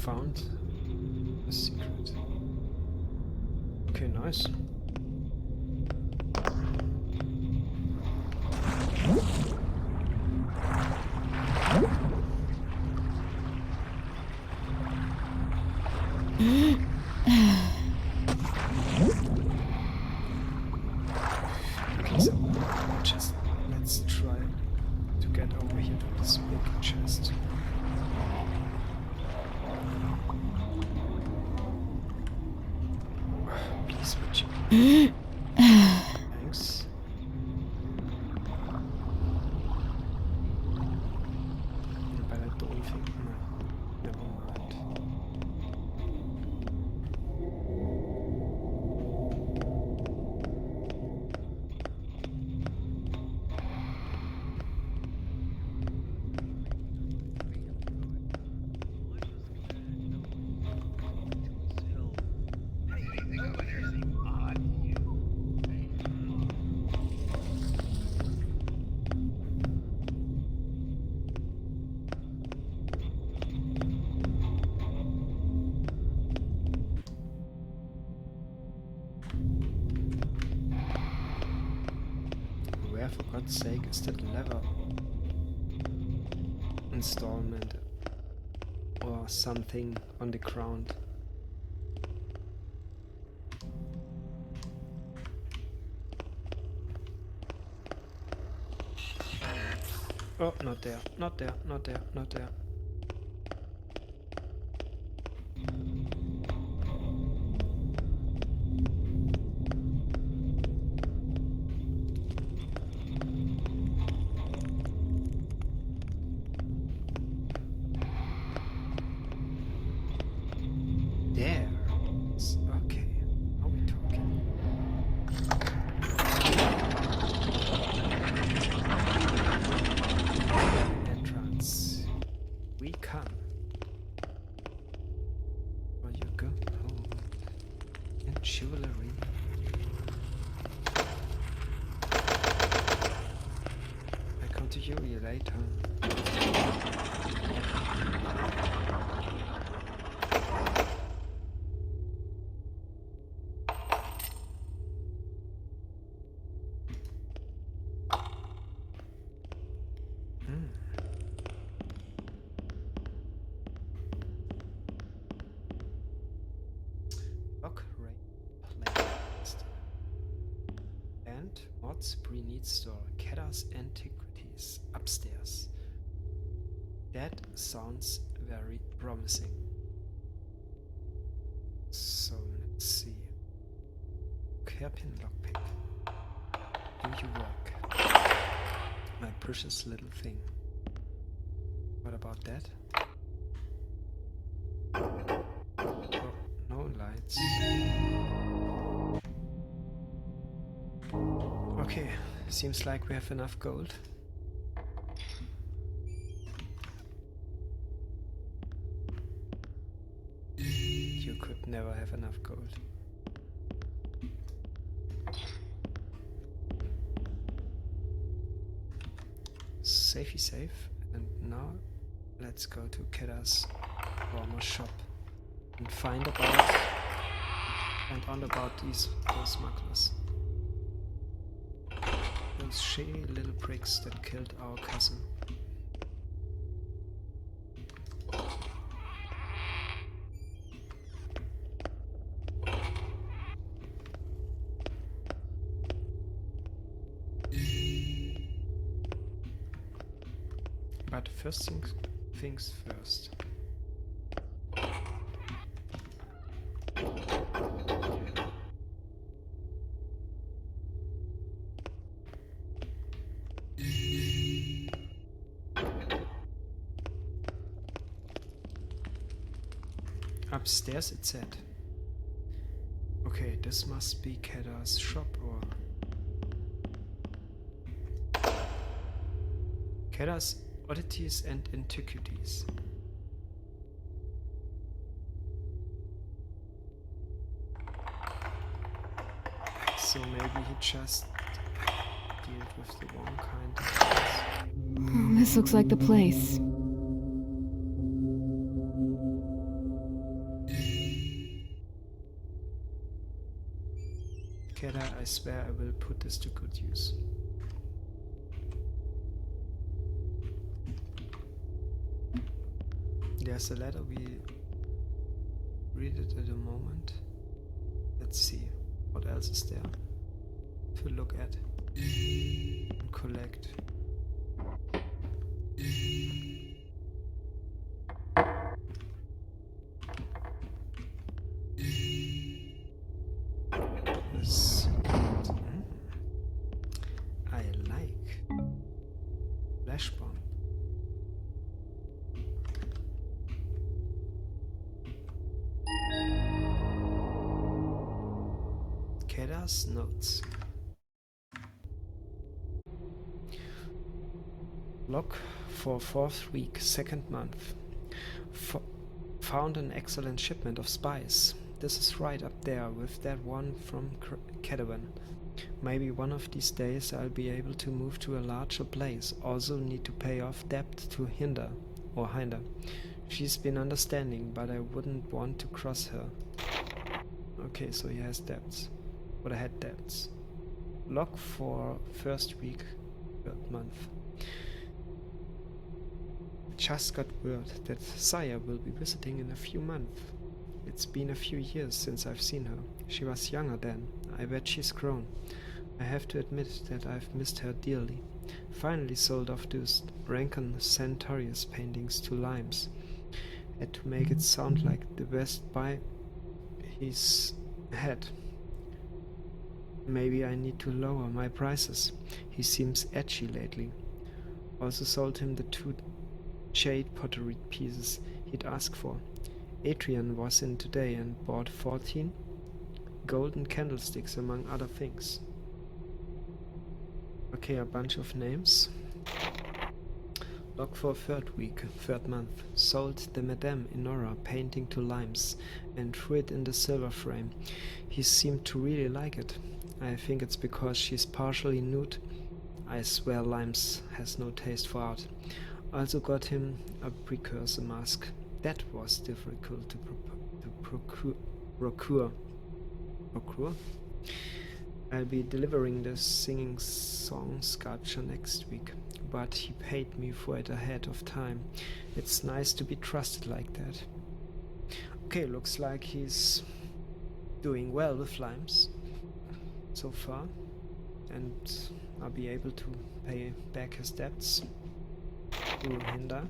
Found a secret. Okay, nice. Okay, so just let's try to get over here to this big chest. Please switch. Thanks. But I don't think. No, never mind. Where, for God's sake, is that lever installment or something on the ground? Oh, not there, not there, not there, not there. There. Okay. How are we talking? Entrance. We come. Where you go? Oh. And jewelry. I come to you later. grocery needs store. Kedda's Antiquities upstairs. That sounds very promising. So let's see. Hairpin lockpick. Do you work? My precious little thing. What about that? Oh, no lights. Okay, seems like we have enough gold. You could never have enough gold. Safey safe. And now let's go to Kedda's armor shop and find about those smugglers. Those shady little pricks that killed our cousin. But first things first. Upstairs it said. Okay, this must be Kedda's shop or Kedda's Oddities and Antiquities. So maybe he just dealt with the wrong kind of things. This looks like the place. Kedda, I swear I will put this to good use. There's a letter, we read it at a moment. Let's see what else is there to look at and collect. This, I like flash bomb. Kedda's notes. Log for 4th week, 2nd month. Found an excellent shipment of spice. This is right up there with that one from Cadawan. Maybe one of these days I'll be able to move to a larger place. Also need to pay off debt to Hinder. She's been understanding, but I wouldn't want to cross her. Okay, so he has debts. But I had debts. Log for 1st week, 3rd month. Just got word that Saya will be visiting in a few months. It's been a few years since I've seen her. She was younger then. I bet she's grown. I have to admit that I've missed her dearly. Finally sold off those Rancon Centaurius paintings to Limes. Had to make it sound like the best buy he's had. Maybe I need to lower my prices. He seems edgy lately. Also sold him the 2 jade pottery pieces he'd asked for. Adrian was in today and bought 14 golden candlesticks among other things. Okay, a bunch of names. Log for 3rd week, 3rd month. Sold the Madame Inora painting to Limes and threw it in the silver frame. He seemed to really like it. I think it's because she's partially nude. I swear Limes has no taste for art. Also got him a precursor mask. That was difficult to procure. I'll be delivering the singing song sculpture next week, but he paid me for it ahead of time. It's nice to be trusted like that. Okay, looks like he's doing well with Limes so far. and I'll be able to pay back his debts through Hinder.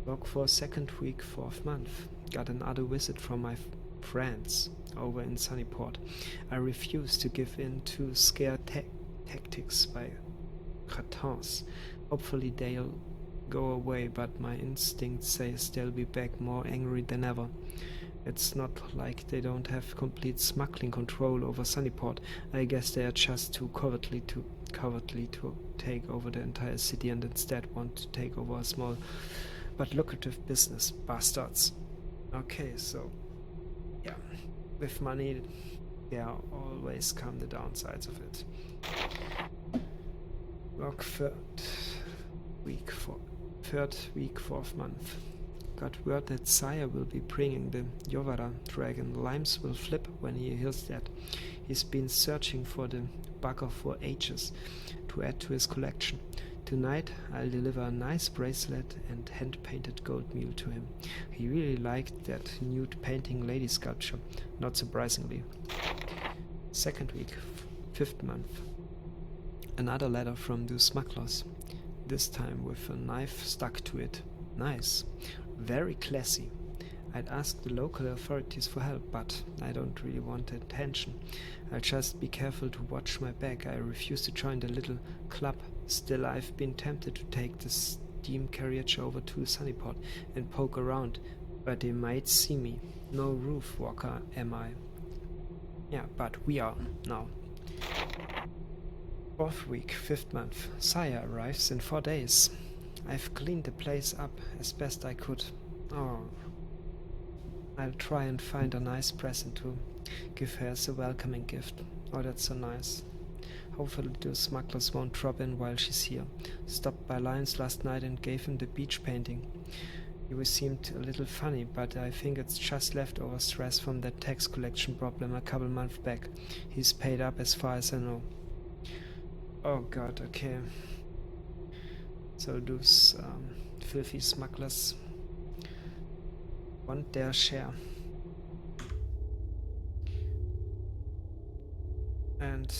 Work for 2nd week, 4th month. Got another visit from my friends over in Sunnyport. I refuse to give in to scare tactics by Kratons. Hopefully they'll go away, but my instincts say they'll be back more angry than ever. It's not like they don't have complete smuggling control over Sunnyport. I guess they are just too cowardly to take over the entire city and instead want to take over a small but lucrative business. Bastards. Okay, so yeah, with money there always come the downsides of it. Work 3rd week, 4th month. Got word that Sire will be bringing the Yovara dragon. Limes will flip when he hears that. He's been searching for the bugger for ages to add to his collection. Tonight I'll deliver a nice bracelet and hand-painted gold mule to him. He really liked that nude painting lady sculpture, not surprisingly. 2nd week, 5th month. Another letter from the smugglers, this time with a knife stuck to it. Nice. Very classy. I'd ask the local authorities for help, but I don't really want attention. I'll just be careful to watch my back. I refuse to join the little club. Still, I've been tempted to take the steam carriage over to Sunnyport and poke around, but they might see me. No roof walker, am I? Yeah, but we are now. 4th week, 5th month. Sire arrives in 4 days. I've cleaned the place up as best I could. Oh, I'll try and find a nice present to give her as a welcoming gift. Oh, that's so nice. Hopefully those smugglers won't drop in while she's here. Stopped by Lyons last night and gave him the beach painting. He seemed a little funny, but I think it's just leftover stress from that tax collection problem a couple months back. He's paid up as far as I know. Oh god, okay. So those filthy smugglers want their share. And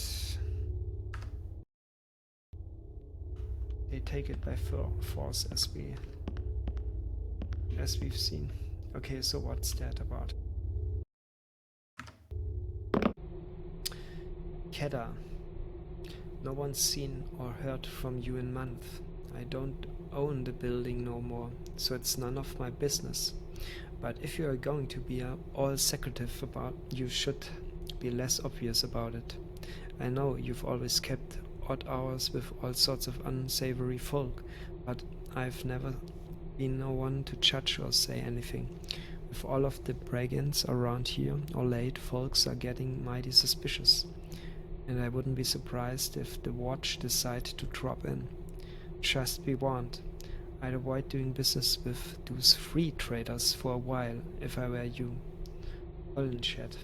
they take it by force, as we've seen. Okay, so what's that about? Kedda. No one's seen or heard from you in months. I don't own the building no more, so it's none of my business. But if you are going to be all secretive about, you should be less obvious about it. I know you've always kept odd hours with all sorts of unsavory folk, but I've never been no one to judge or say anything. With all of the break-ins around here, or late, folks are getting mighty suspicious. And I wouldn't be surprised if the watch decide to drop in. Just be warned. I'd avoid doing business with those free traders for a while, if I were you. Hollenshed.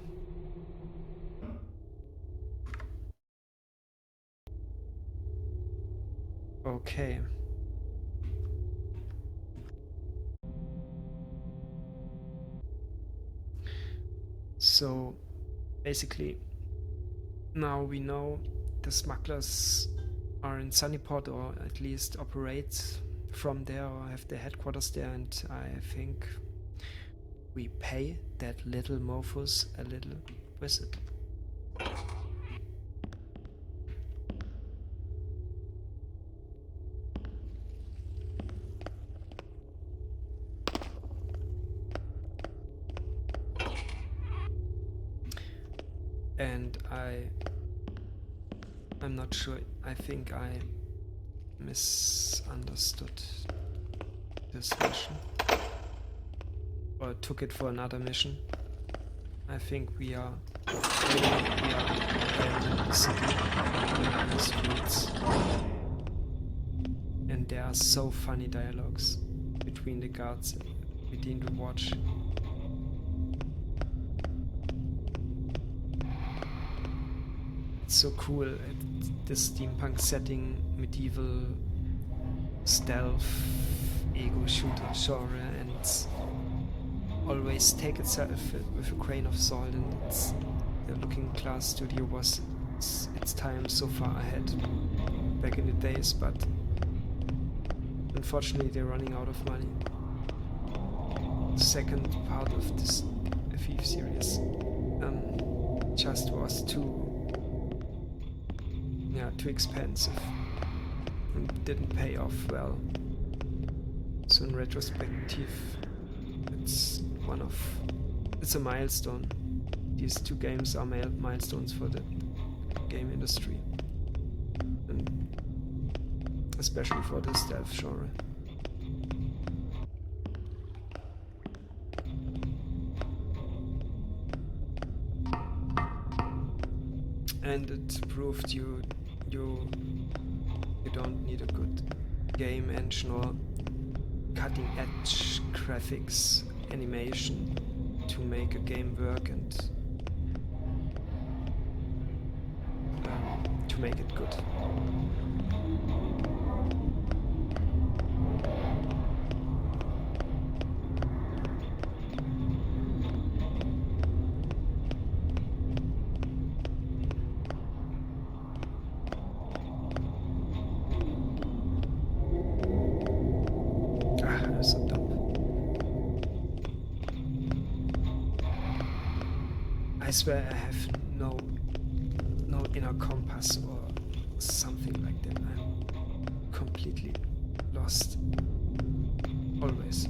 Okay. So, basically, now we know the smugglers are in Sunnyport, or at least operate from there, or have their headquarters there, and I think we pay that little mofus a little visit. And I'm not sure, I think I misunderstood this mission, or took it for another mission. I think we are in the city, in the streets, and there are so funny dialogues between the guards, between the watch. So cool, this steampunk setting, medieval stealth, ego shooter genre, and always take itself with a grain of salt, and the Looking Glass studio was its time so far ahead back in the days, but unfortunately they're running out of money. The second part of this FIF series just was too expensive and didn't pay off well. So in retrospective, it's a milestone. These two games are milestones for the game industry, and especially for the stealth genre. And it proved you don't need a good game engine or cutting edge graphics animation to make a game work and to make it good. I'm so dumb. I swear I have no inner compass or something like that. I'm completely lost. Always.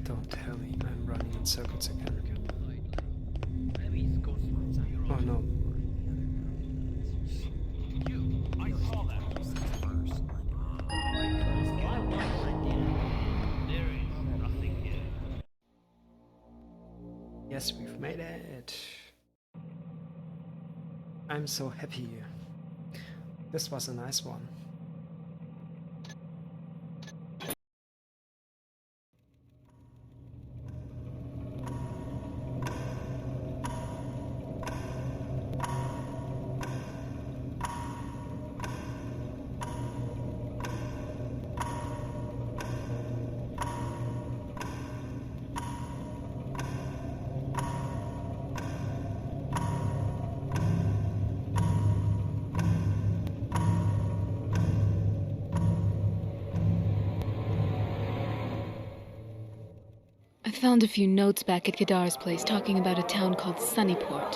Don't tell me I'm running in circles again. Oh no. Yes, we've made it. I'm so happy. This was a nice one. I found a few notes back at Kadar's place talking about a town called Sunnyport.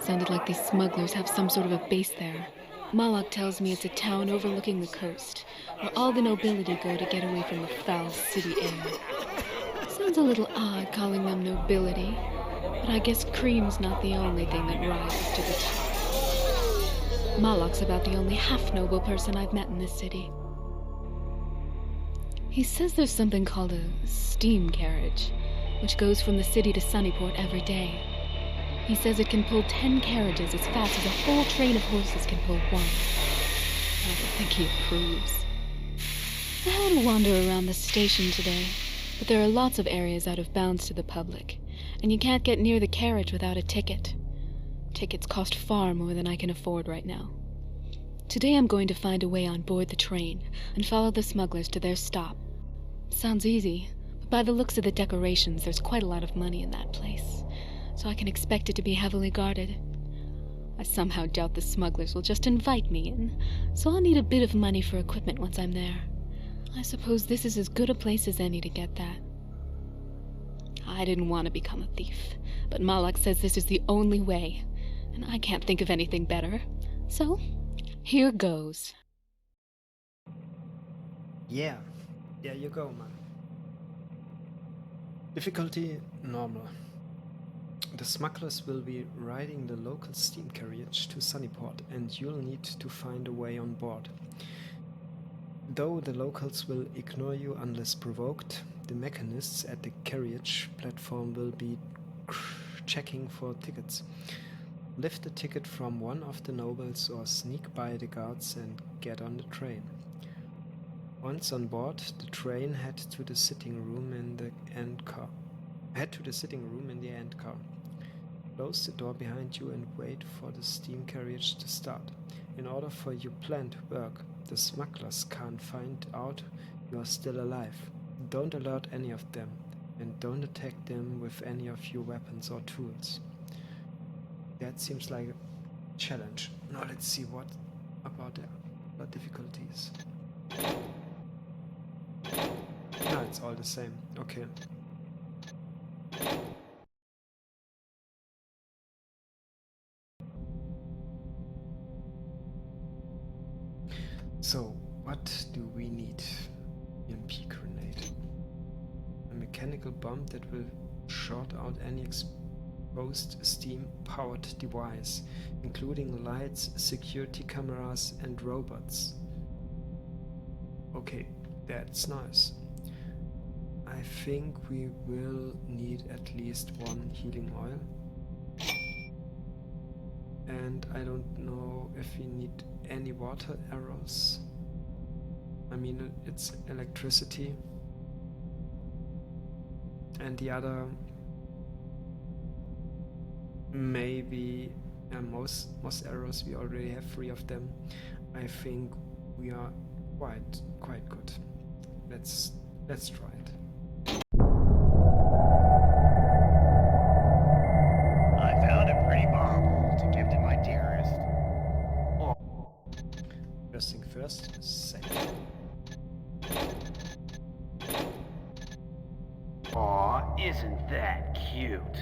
Sounded like these smugglers have some sort of a base there. Malak tells me it's a town overlooking the coast, where all the nobility go to get away from the foul city air. Sounds a little odd calling them nobility, but I guess cream's not the only thing that rises to the top. Malak's about the only half-noble person I've met in this city. He says there's something called a steam carriage, which goes from the city to Sunnyport every day. He says it can pull 10 carriages as fast as a whole train of horses can pull one. I don't think he approves. I had a wander around the station today, but there are lots of areas out of bounds to the public, and you can't get near the carriage without a ticket. Tickets cost far more than I can afford right now. Today I'm going to find a way on board the train and follow the smugglers to their stop. Sounds easy, but by the looks of the decorations, there's quite a lot of money in that place. so I can expect it to be heavily guarded. I somehow doubt the smugglers will just invite me in, so I'll need a bit of money for equipment once I'm there. I suppose this is as good a place as any to get that. I didn't want to become a thief, but Malak says this is the only way, and I can't think of anything better. So, here goes. Yeah, there you go, man. Difficulty normal. The smugglers will be riding the local steam carriage to Sunnyport, and you'll need to find a way on board. Though the locals will ignore you unless provoked, the mechanists at the carriage platform will be checking for tickets. Lift a ticket from one of the nobles or sneak by the guards and get on the train. Once on board the train, head to the sitting room in the end car. Close the door behind you and wait for the steam carriage to start. In order for your plan to work, the smugglers can't find out you are still alive. Don't alert any of them, and don't attack them with any of your weapons or tools. That seems like a challenge. Now let's see what about the difficulties. Ah, it's all the same. Okay. So, what do we need? EMP grenade. A mechanical bomb that will short out any exposed steam-powered device, including lights, security cameras, and robots. Okay, that's nice. I think we will need at least one healing oil. And I don't know if we need any water arrows. I mean, it's electricity. And the other, maybe most arrows, we already have 3 of them. I think we are quite good. Let's try it. I found a pretty marble to give to my dearest. First thing first, second. Aw, isn't that cute?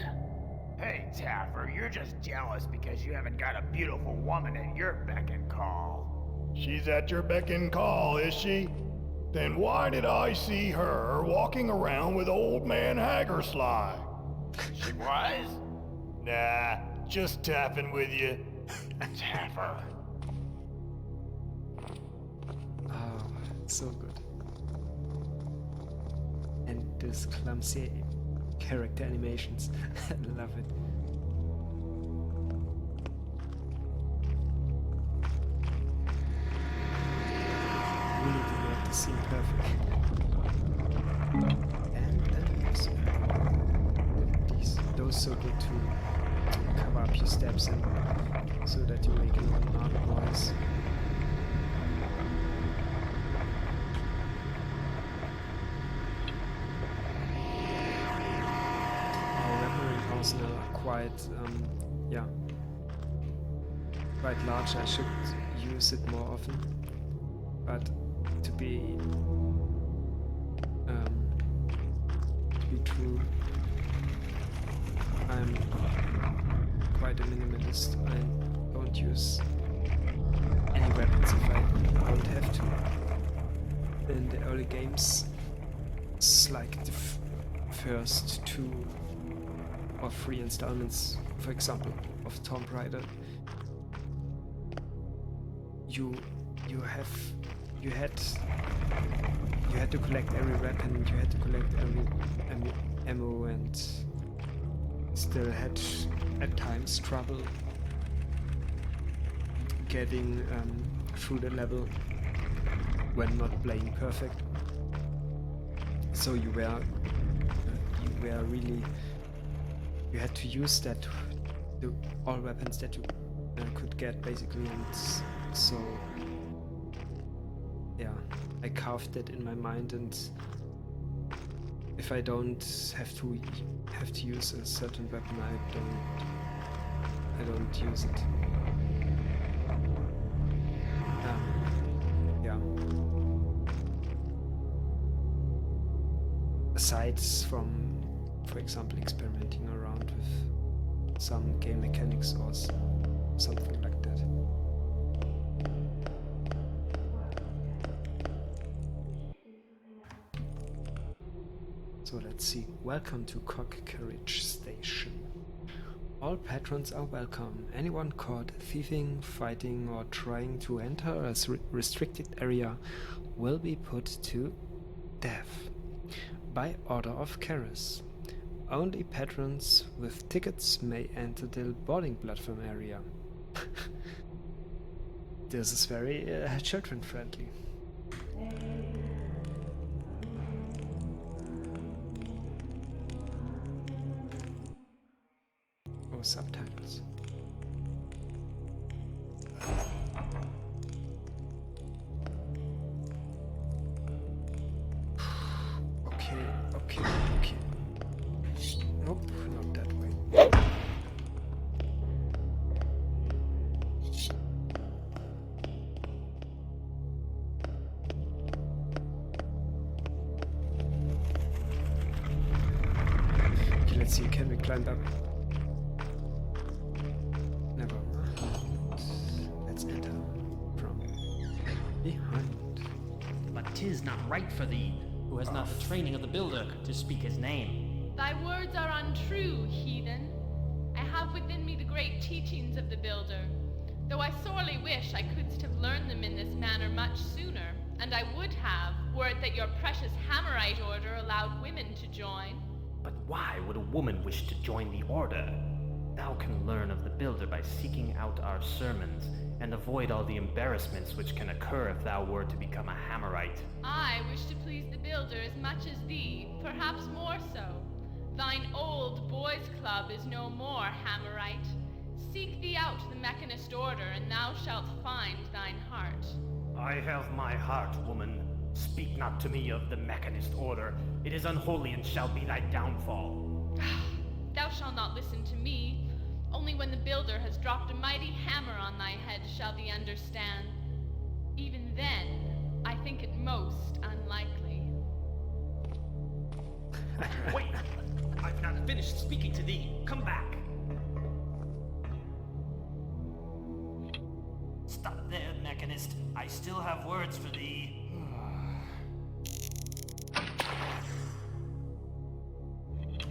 Hey, Taffer, you're just jealous because you haven't got a beautiful woman at your beck and call. She's at your beck and call, is she? Then why did I see her walking around with old man Hagersly? She was? Nah, just tapping with you. Taffer. Oh, so good. And this clumsy character animations. I love it. Really do make the scene perfect. And then those so good to cover up your steps and so that you make a loud noise. Our weaponry arsenal are quite large. I should use it more often, but to be true, I'm quite a minimalist. I don't use any weapons if I don't have to. In the early games, it's like the first 2 or 3 installments, for example, of Tomb Raider. You had to collect every weapon, you had to collect every ammo, and still had at times trouble getting through the level when not playing perfect. So you had to use all weapons that you could get basically, and so yeah, I carved that in my mind, and if I don't have to use a certain weapon, I don't use it. Yeah. Aside from, for example, experimenting around with some game mechanics or something like that. So let's see. Welcome to Cock Carriage Station. All patrons are welcome. Anyone caught thieving, fighting, or trying to enter a restricted area will be put to death by order of Karis. Only patrons with tickets may enter the boarding platform area. This is very children friendly. Oh, subtitles. Okay. Nope, not that way. Okay, let's see, can we climb up? Never mind. Let's enter from behind. But 'tis not right for thee, who has not the training of the builder, to speak his name. Thy words are untrue, heathen. I have within me the great teachings of the builder, though I sorely wish I couldst have learned them in this manner much sooner, and I would have, were it that your precious Hammerite order allowed women to join. But why would a woman wish to join the order? Thou can learn of the builder by seeking out our sermons, and avoid all the embarrassments which can occur if thou were to become a Hammerite. I wish to please the builder as much as thee, perhaps more so. Thine old boys' club is no more, Hammerite. Seek thee out the Mechanist order, and thou shalt find thine heart. I have my heart, woman. Speak not to me of the Mechanist order. It is unholy and shall be thy downfall. Thou shalt not listen to me. Only when the builder has dropped a mighty hammer on thy head shall thee understand. Even then, I think it most unlikely. Wait! I've not finished speaking to thee. Come back! Stop there, Mechanist. I still have words for thee.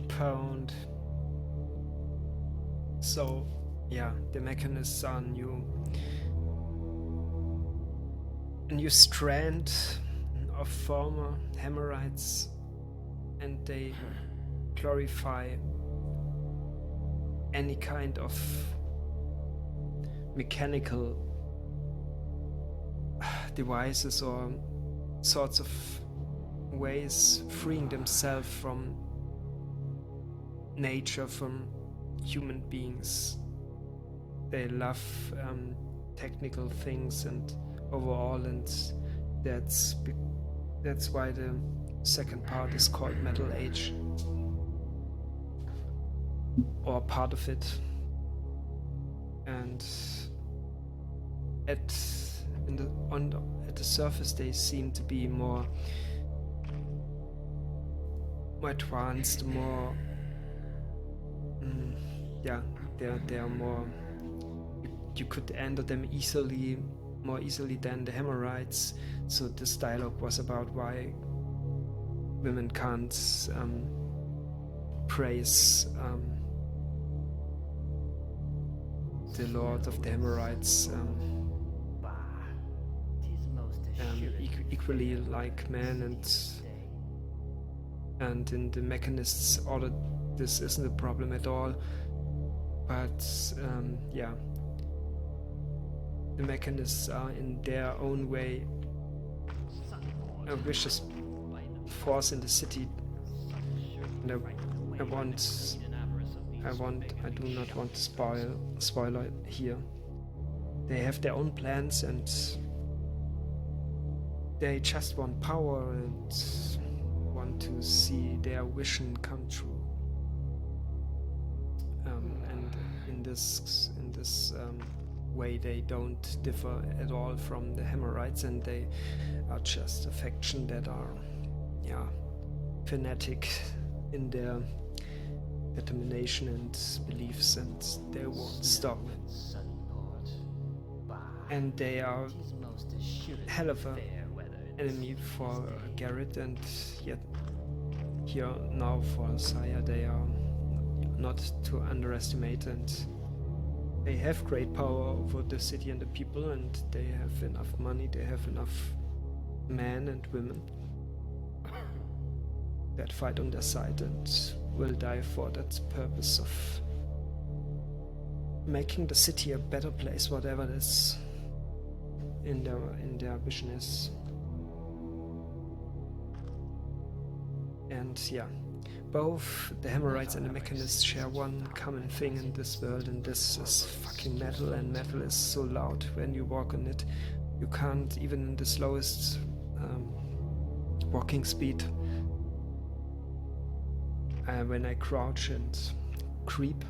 Pound. So, yeah, the Mechanists are new. A new strand of former Hammerites, and they glorify any kind of mechanical devices or sorts of ways freeing themselves from nature, from human beings. They love technical things and overall, and that's why the second part is called Metal Age, or part of it. And at the surface they seem to be more advanced, more they are more, you could enter them more easily than the Hammerites. So this dialogue was about why women can't praise the Lord of the Hammerites equally like men, and in the Mechanists' order this isn't a problem at all. But the Mechanists are in their own way a vicious force in the city, and I do not want to spoiler here. They have their own plans and they just want power and want to see their vision come true. And in this way, they don't differ at all from the Hemorrhoids, and they are just a faction that are, fanatic in their determination and beliefs, and they won't stop. And they are hell of a enemy for Garrett, and yet here now for Saya they are not to underestimate, and they have great power over the city and the people, and they have enough money, they have enough men and women that fight on their side and will die for that purpose of making the city a better place, whatever it is in their vision is. And yeah, both the Hemorrhoids and the Mechanists share one common thing in this world, and this is fucking metal, and metal is so loud when you walk on it. You can't, even in the slowest walking speed. When I crouch and creep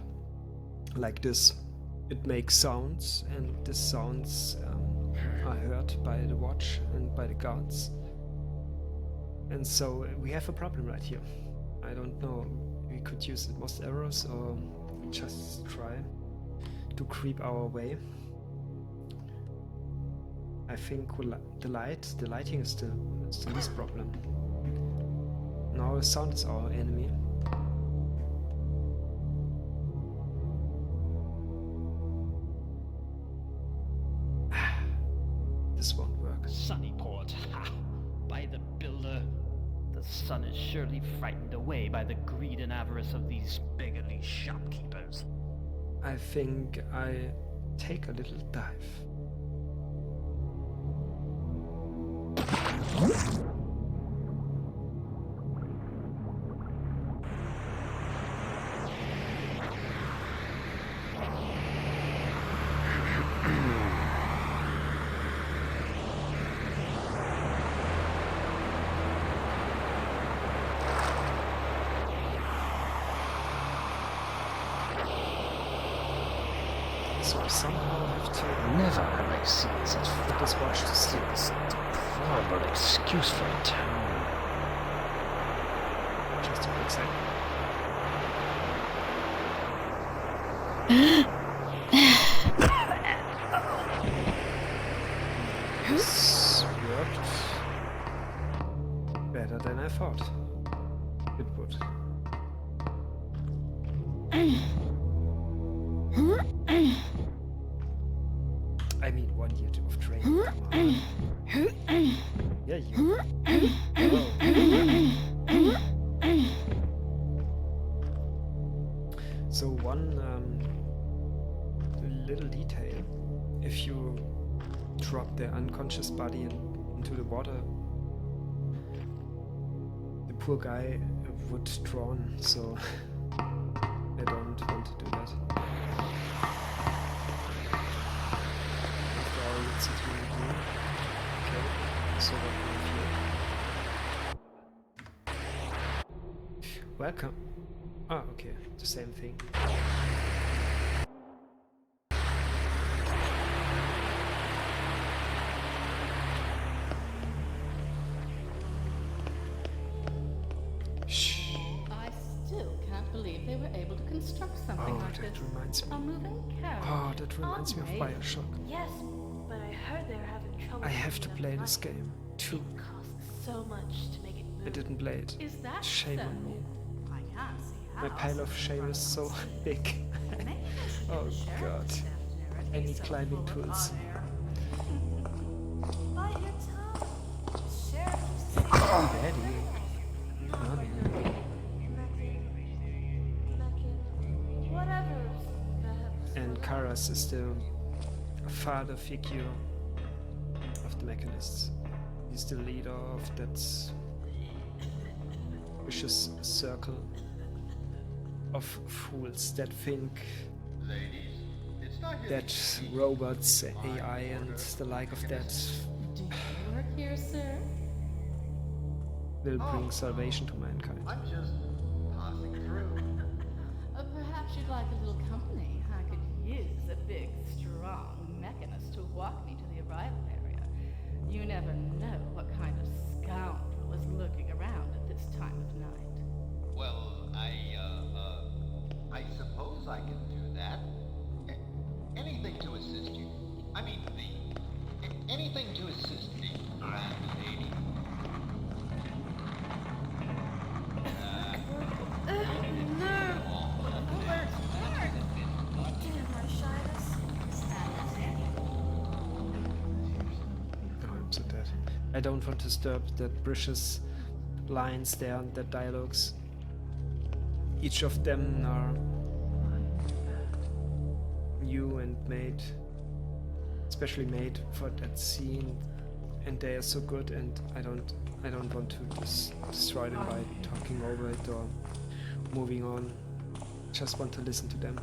like this, it makes sounds, and these sounds are heard by the watch and by the guards. And so we have a problem right here. I don't know, we could use the most arrows or just try to creep our way. I think the lighting is the least problem. Now the sound is our enemy. This won't work. Sunnyport, ha! By the builder. The sun is surely frightened away by the greed and avarice of these beggarly shopkeepers. I think I take a little dive. So somehow I have to Never have I seen such put this watch to sleep. deplorable excuse for a town. Just a quick second. This worked better than I thought it would. I mean, 1 year of training. Come on. Yeah, you. So one little detail: if you drop the unconscious body into the water, the poor guy would drown. So I don't want to do that. After all, it's a human being. Okay, so what we have here? Welcome. Ah, okay, the same thing. Shh. I still can't believe they were able to construct something Oh, like that this. reminds me. A moving carriage. Oh, that reminds me of Amazing. Bioshock. Yes, but I heard they're having trouble. I have to making play enough this money. game too. It costs so much to make it move. I didn't play it. Is that Shame so? on me. I can't see how. My pile of shame is so big. Maybe I should get Oh the sheriff god. to stand there and I be need so climbing full of tools. hot air. Bite your tongue. Sheriff used to say Daddy. Mommy. whatever. And Karas is the father figure of the Mechanists. He's the leader of that vicious circle of fools that think that robots, AI and the like of that Do you work here, sir? will bring salvation to mankind. I'm just passing through. Perhaps you'd like a little company. I could use a big, strong mechanist to walk me to the arrival area. You never know what kind of scoundrel is lurking around at this time of night. Well, I suppose I can do that. Anything to assist you. I mean, anything to assist me, grand lady. Oh, I'm so dead. I don't want to disturb that precious lines there, the dialogues. Each of them are new and made, especially made for that scene, and they are so good. And I don't want to destroy them by talking over it or moving on. Just want to listen to them,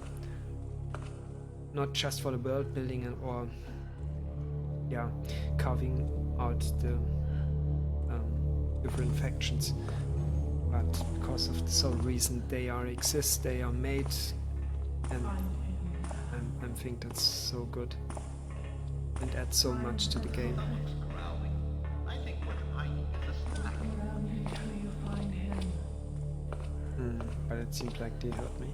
not just for the world building or carving out the different factions, but because of the sole reason they exist, they are made, and I think that's so good and adds so much to the game. I think what I need is a snack. But it seemed like they heard me.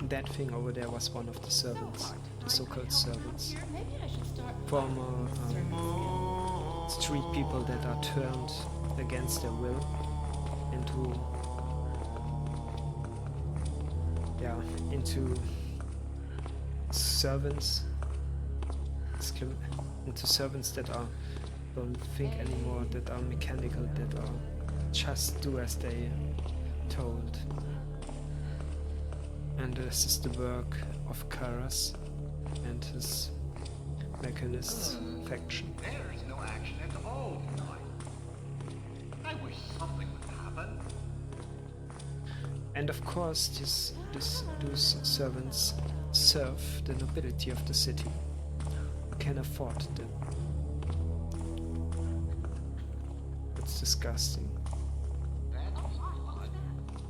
That thing over there was one of the servants, the so-called servants. Maybe I should start Former street people that are turned against their will into servants, into servants that don't think anymore, that are mechanical, that are just do as they told. And this is the work of Karas and his mechanist faction. There is no action at all tonight. I wish something would happen. And of course, those servants serve the nobility of the city, who can afford them. It's disgusting.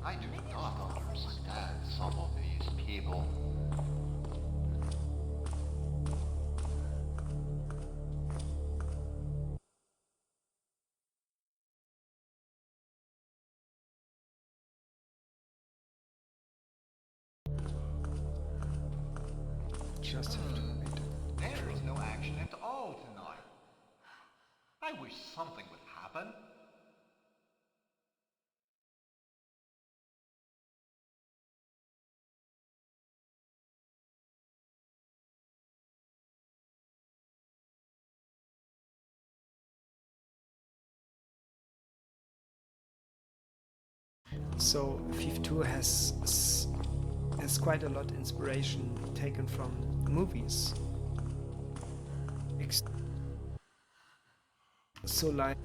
I do not understand some of these people. Just have to wait. There is no action at all tonight. I wish something would happen. So Thief 2 has quite a lot of inspiration taken from movies. So like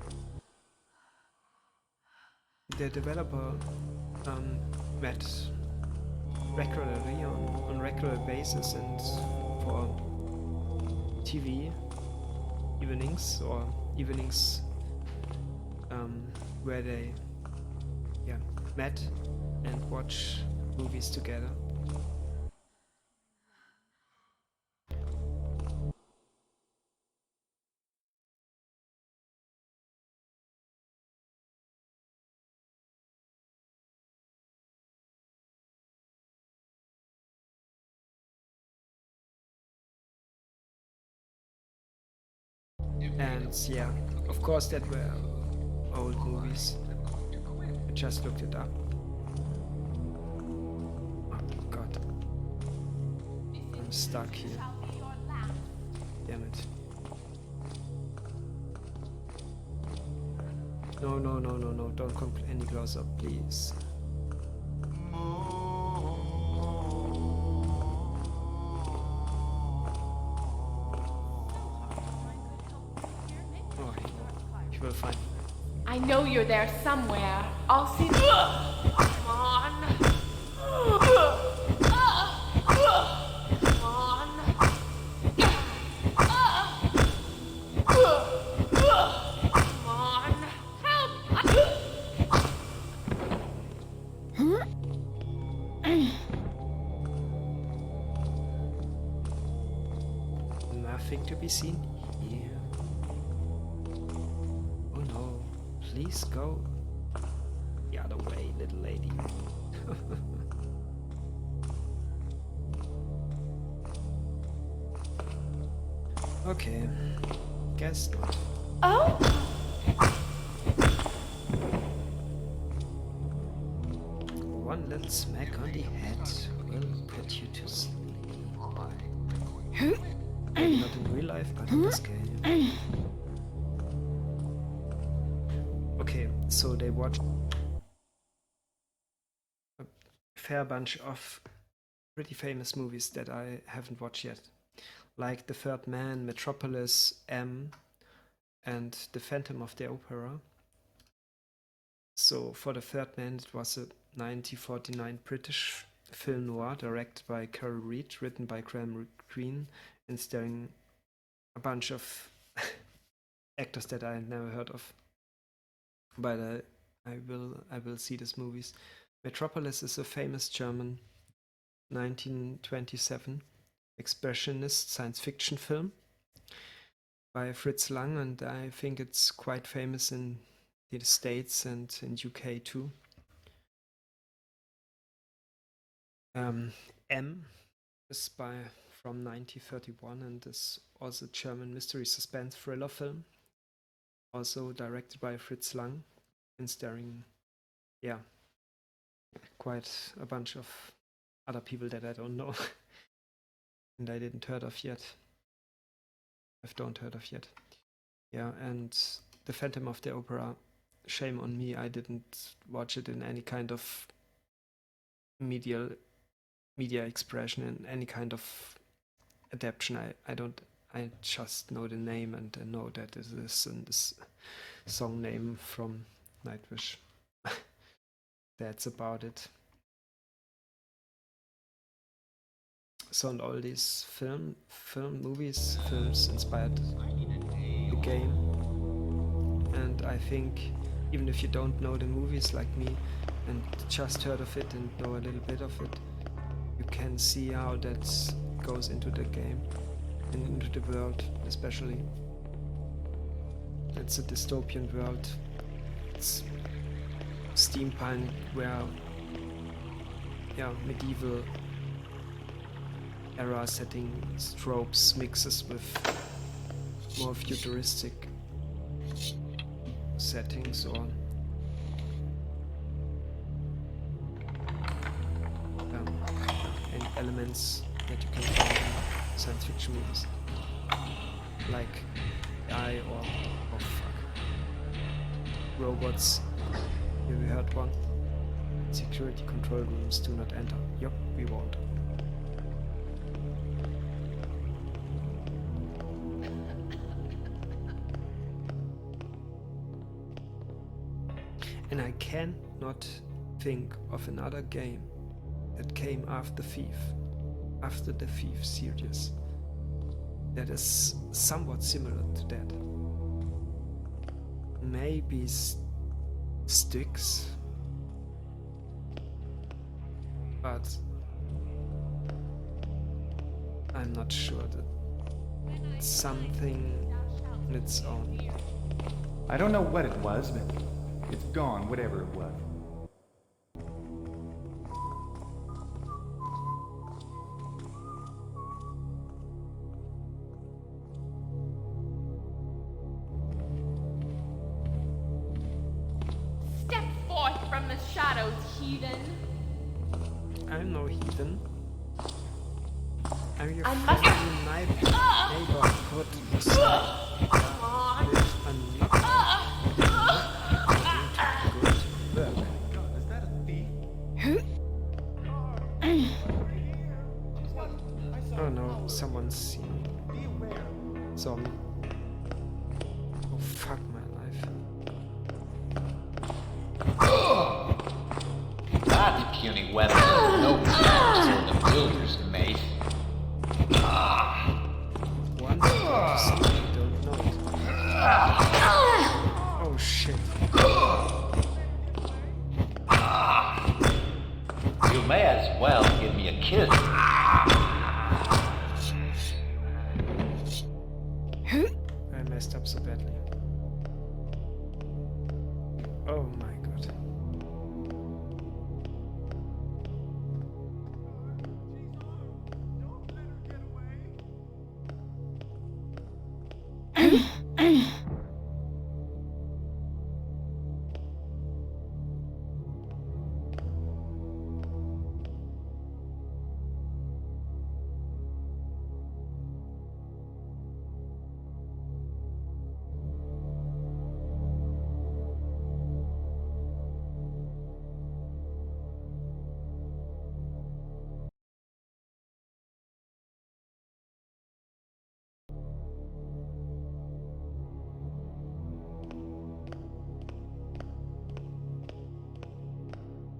the developer met regularly on regular basis and for TV evenings where they met and watch movies together. And yeah, of course that were old movies. I just looked it up. Oh god. I'm stuck here. Damn it. No, don't come any closer, please. You will find me. I know you're there somewhere. I'll see. Come on. Come on. Nothing to be seen here. Oh no, please go the other way, little lady. Okay, guess not. Oh! One little smack on the head will put you to sleep. Maybe not in real life, but in this game. Okay, so they watched a fair bunch of pretty famous movies that I haven't watched yet. Like The Third Man, Metropolis, M, and The Phantom of the Opera. So for The Third Man, it was a 1949 British film noir directed by Carol Reed, written by Graham Greene, and starring a bunch of actors that I had never heard of. But I will see these movies. Metropolis is a famous German 1927 expressionist science fiction film by Fritz Lang, and I think it's quite famous in the States and in UK too. M is from 1931 and is also a German mystery suspense thriller film, also directed by Fritz Lang and starring, quite a bunch of other people that I don't know and I didn't heard of yet. I don't heard of yet. Yeah, and The Phantom of the Opera, shame on me, I didn't watch it in any kind of media expression, in any kind of adaptation. I just know the name and I know that it is in this song name from Nightwish. That's about it. So, and all these films inspired the game. And I think even if you don't know the movies like me and just heard of it and know a little bit of it, you can see how that goes into the game and into the world especially. It's a dystopian world. It's steampunk where medieval era setting tropes mixes with more futuristic settings or and elements that you can find in science fiction movies, like AI or robots. Have you heard one? Security control rooms do not enter. Yup, we won't. And I cannot think of another game that came after the Thief series, that is somewhat similar to that. Maybe Styx, but I'm not sure that it's something on its own. I don't know what it was, but it's gone, whatever it was. Step forth from the shadows, heathen. I'm no heathen. I'm your I friendly must- neighborhood Messiah. I'm not good work. Is that a thief? Oh no, someone's seen me. Be aware. Saw me. Oh fuck my life. Not the puny weapons of no chance or the builder's mate. One I don't know it. Oh shit. You may as well give me a kiss. I messed up so badly. Oh my god.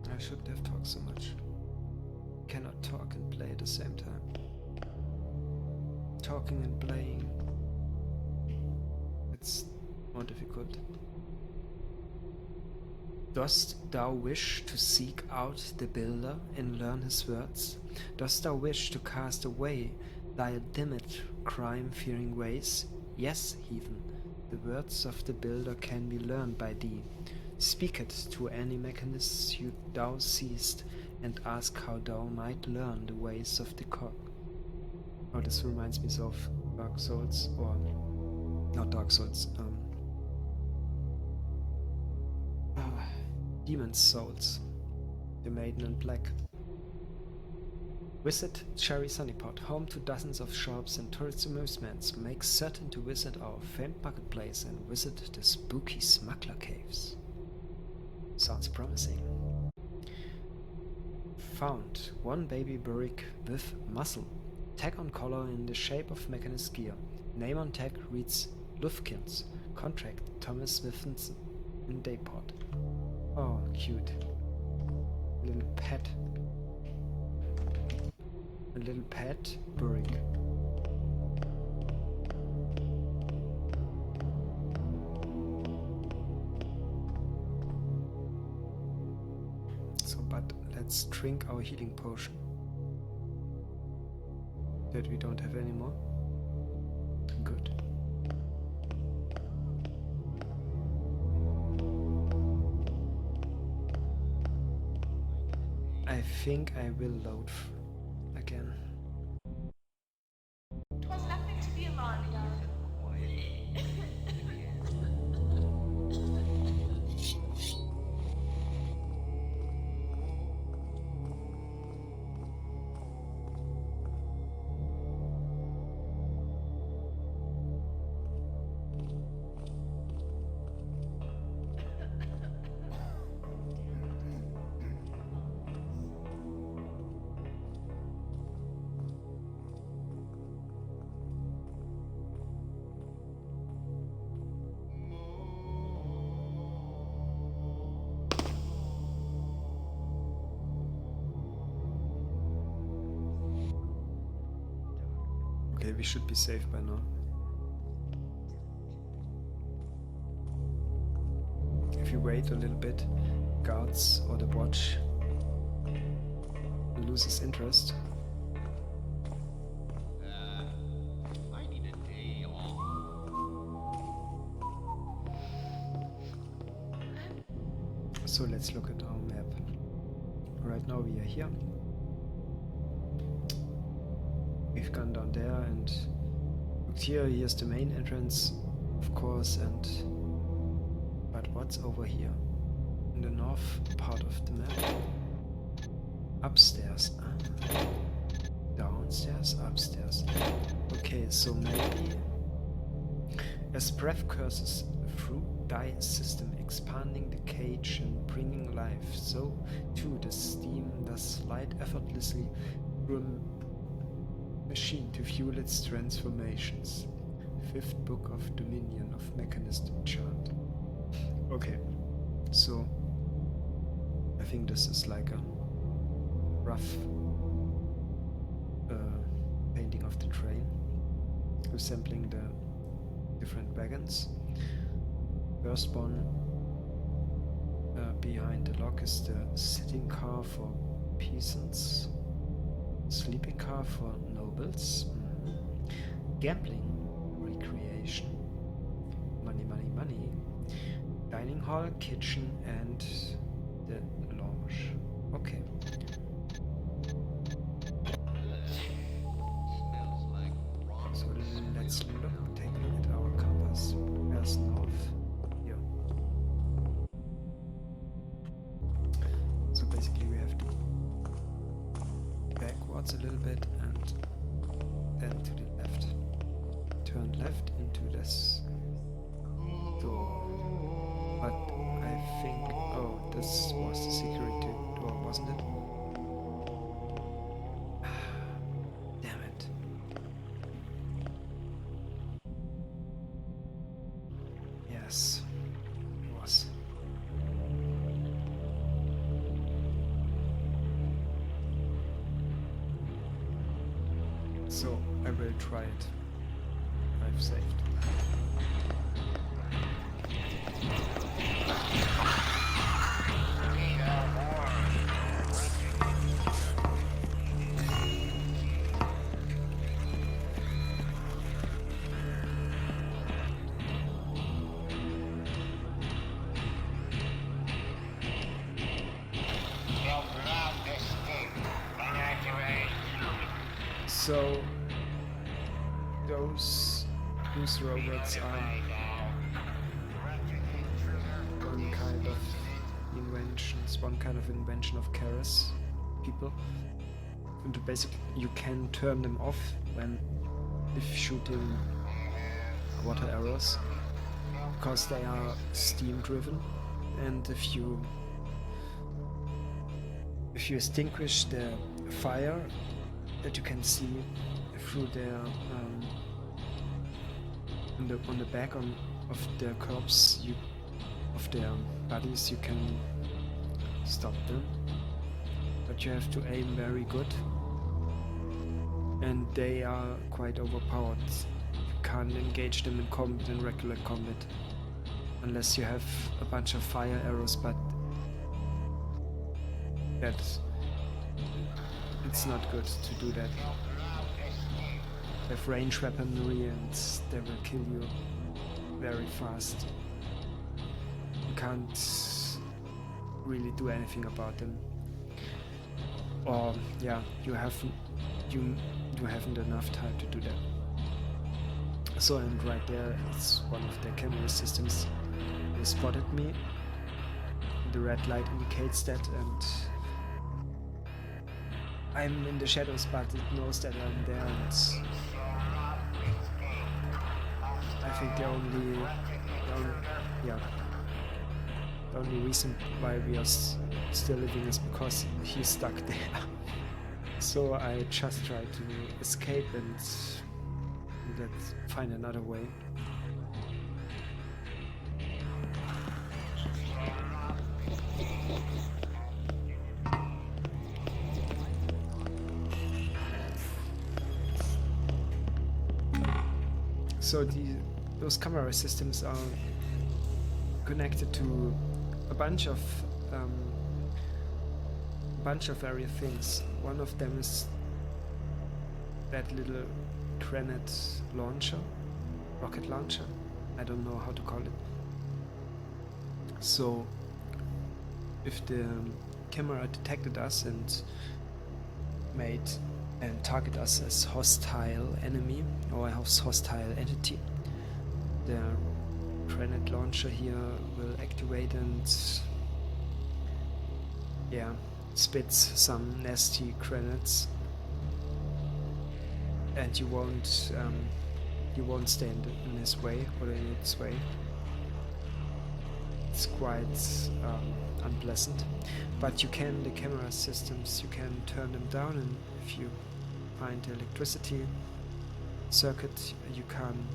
I shouldn't have talked so much. Cannot talk and play at the same time. Talking and playing. It's more difficult. Dost thou wish to seek out the builder and learn his words? Dost thou wish to cast away thy dimmed, crime-fearing ways? Yes, heathen, the words of the builder can be learned by thee. Speak it to any mechanist thou seest, and ask how thou might learn the ways of the cog. Oh, this reminds me of Dark Souls, or not Dark Souls, Demon's Souls, the Maiden in Black. Visit Cherry Sunnypot, home to dozens of shops and tourist amusements. Make certain to visit our famed marketplace and visit the spooky smuggler caves. Sounds promising. Found one baby burrick with muzzle. Tag on collar in the shape of mechanist gear. Name on tag reads Lufkins. Contract Thomas Smithson in Dayport. Oh, cute. Little pet. A little pet burrick. So, but let's drink our healing potion. That we don't have anymore. Good. I think I will load again. 'Twas nothing to be alarmed of. Okay, we should be safe by now. If you wait a little bit, guards or the watch loses interest. I need a day off. So let's look at our map. Right now we are here. We've gone down there and looked here. Here's the main entrance, of course, but what's over here? In the north part of the map. Upstairs. Downstairs, upstairs. Okay, so maybe as breath curses through thy system, expanding the cage and bringing life, so too the steam does slide effortlessly through a machine to fuel its transformations. Fifth book of Dominion of Mechanist Enchant. Okay, so I think this is like a rough painting of the train, resembling the different wagons. First one behind the lock is the sitting car for peasants, sleeping car for nobles, gambling recreation. dining hall, kitchen, and the lounge. Okay. So let's look, take a look at our compass. Where's north? Here. So basically we have to backwards a little bit and then to the left. Turn left into this door. But I think, oh, this was the security door, wasn't it? Damn it. Yes, it was. So I will try it. I've saved. So those robots are one kind of invention of Karas people. And basically you can turn them off if shooting water arrows, because they are steam driven, and if you extinguish the fire that you can see through their on the back of their corpse, of their bodies, you can stop them, but you have to aim very good, and they are quite overpowered. You can't engage them in regular combat unless you have a bunch of fire arrows, but it's not good to do that. They have range weaponry and they will kill you very fast. You can't really do anything about them. Or yeah, you haven't enough time to do that. So, and right there it's one of the camera systems. They spotted me. The red light indicates that, and I'm in the shadows, but it knows that I'm there, and I think the only reason why we are still living is because he's stuck there. So I just try to escape and find another way. So those camera systems are connected to a bunch of various things. One of them is that little granite launcher, rocket launcher. I don't know how to call it. So if the camera detected us and target us as hostile enemy or as hostile entity, the granite launcher here will activate and spits some nasty grenades, and you won't stay in his way or in its way. It's quite unpleasant, but the camera systems, you can turn them down, and if you find the electricity circuit, you can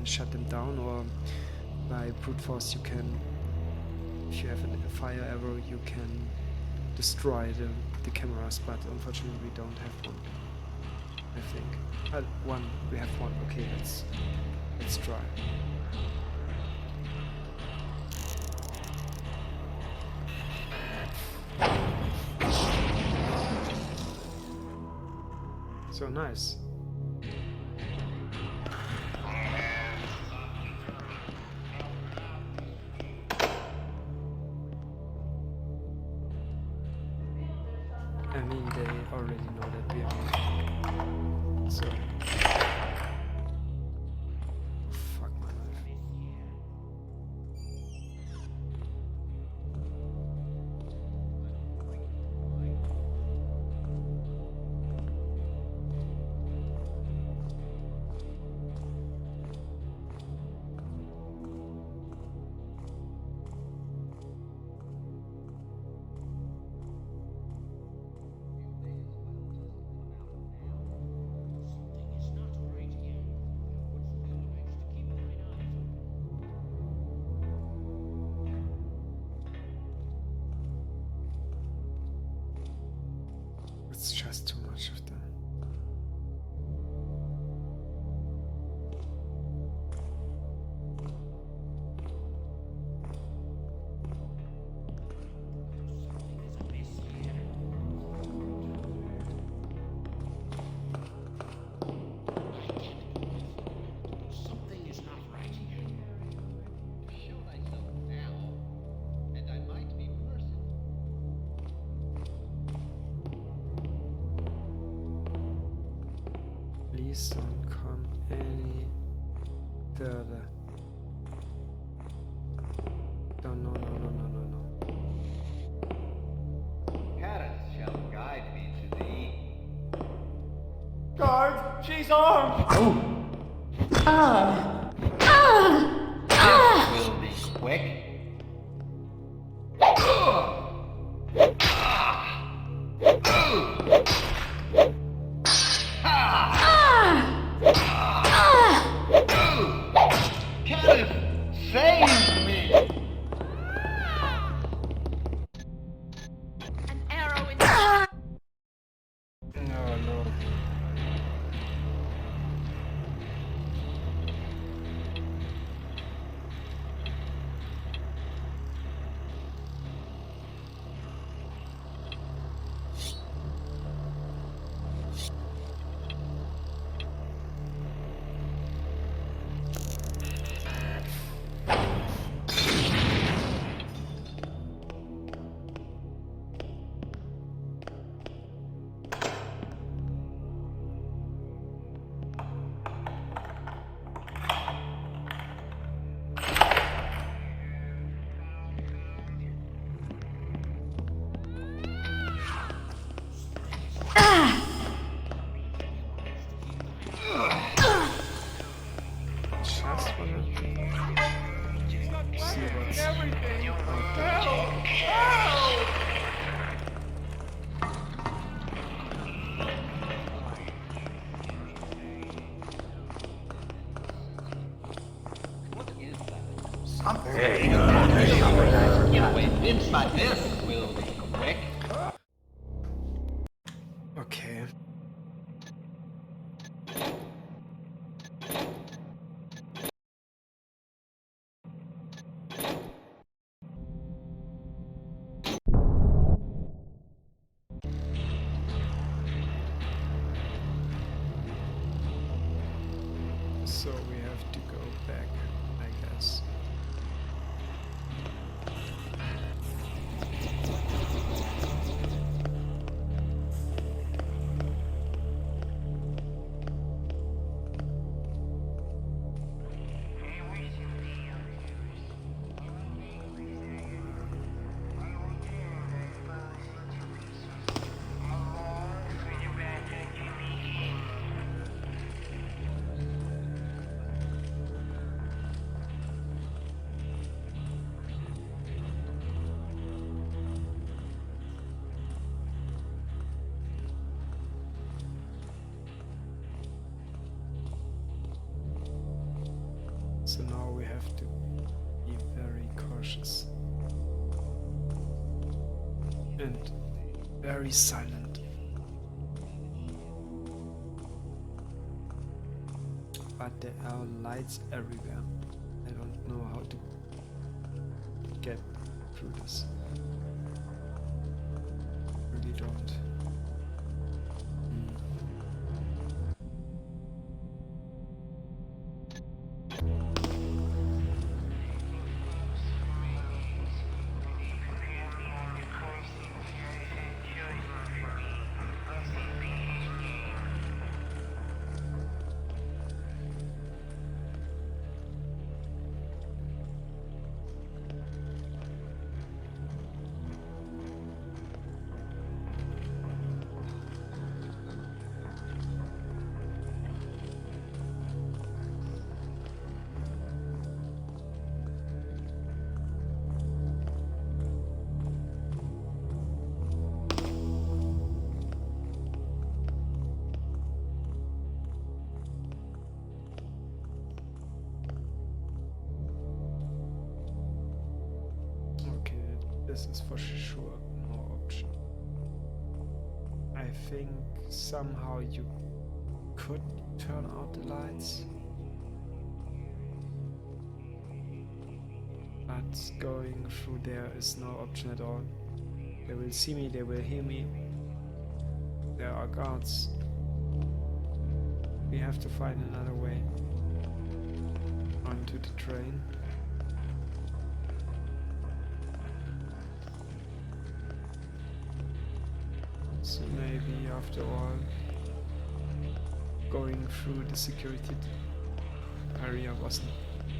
shut them down, or by brute force if you have a fire arrow, you can destroy the cameras, but unfortunately we don't have one, I think. We have one. Okay, let's try. So nice. Please don't come any further. No. Caddis shall guide me to thee. Guards, she's armed! This will be quick. Caddis, save me! An arrow in No. Just wanna see what's Everything! out Help! there. Help! Something. Get away. Inch like this will be quick. Okay. So we have to go back, I guess. So now we have to be very cautious and very silent. But there are lights everywhere. I don't know how to get through this. Really don't. This is for sure no option. I think somehow you could turn out the lights, but going through there is no option at all. They will see me, they will hear me. There are guards. We have to find another way onto the train. So maybe after all going through the security area wasn't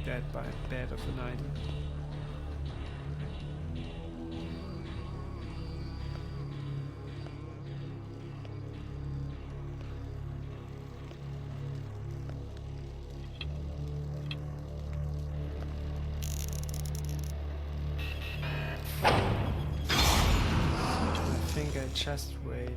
that bad of an idea. I think I just wait.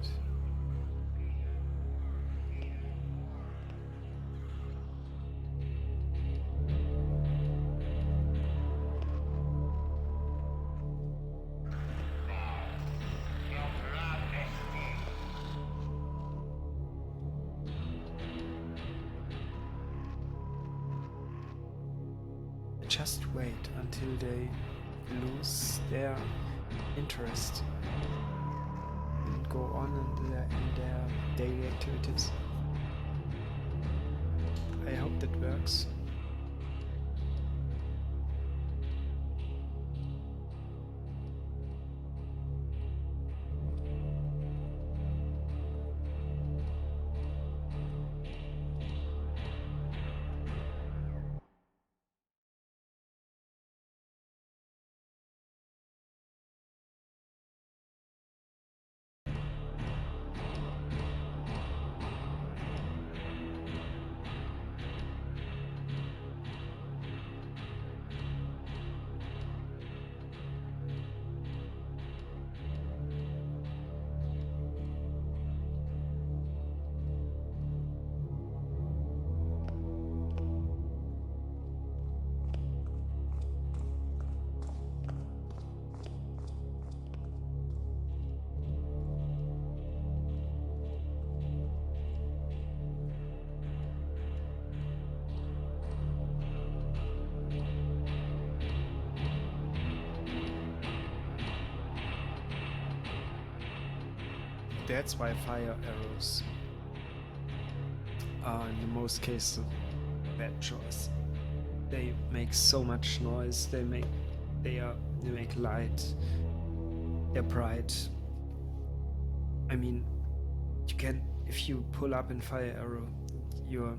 Just wait until they lose their interest and go on in their daily activities. I hope that works. That's why fire arrows are in the most cases a bad choice. They make so much noise. They make light. They're bright. I mean, you can, if you pull up in fire arrow, you're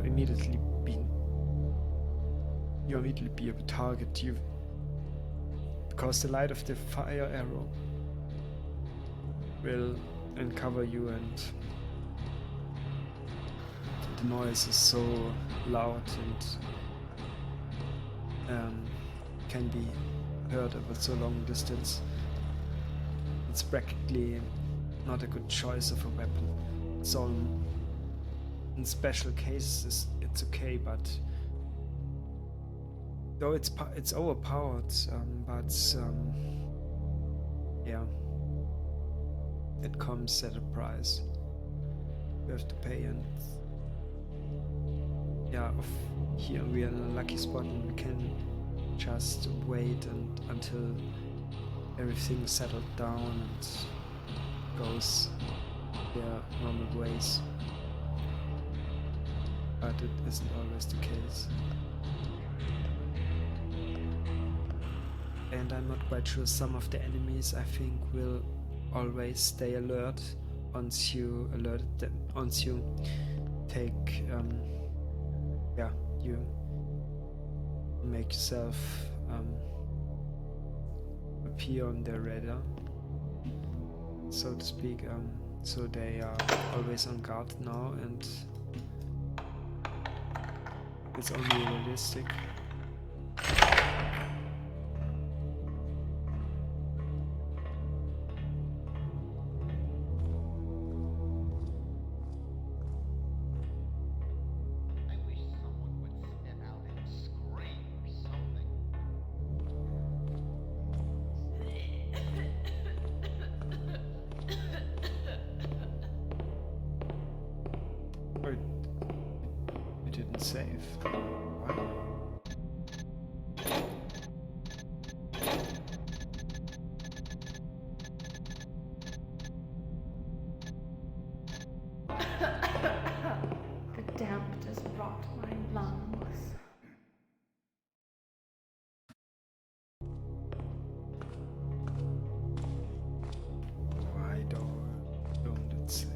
immediately be a target. Because the light of the fire arrow will uncover you, and the noise is so loud and can be heard over so long distance. It's practically not a good choice of a weapon. So in special cases it's okay, but though it's overpowered, yeah, it comes at a price. You have to pay, and yeah, here we are in a lucky spot and we can just wait until everything settled down and goes their normal ways. But it isn't always the case. And I'm not quite sure, some of the enemies I think will always stay alert once you take you make yourself appear on their radar, so to speak. So they are always on guard now, and it's only realistic. You didn't save. What? The damp just rot my lungs. Why don't it save?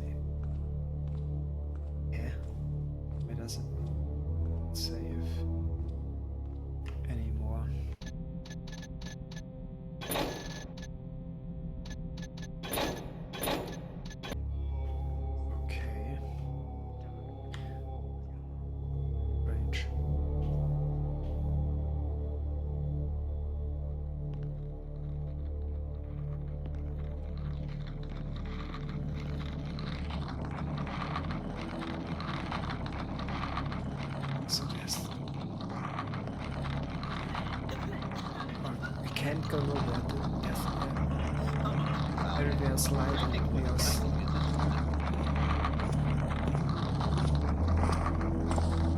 go nowhere. Yes, we are sliding. We are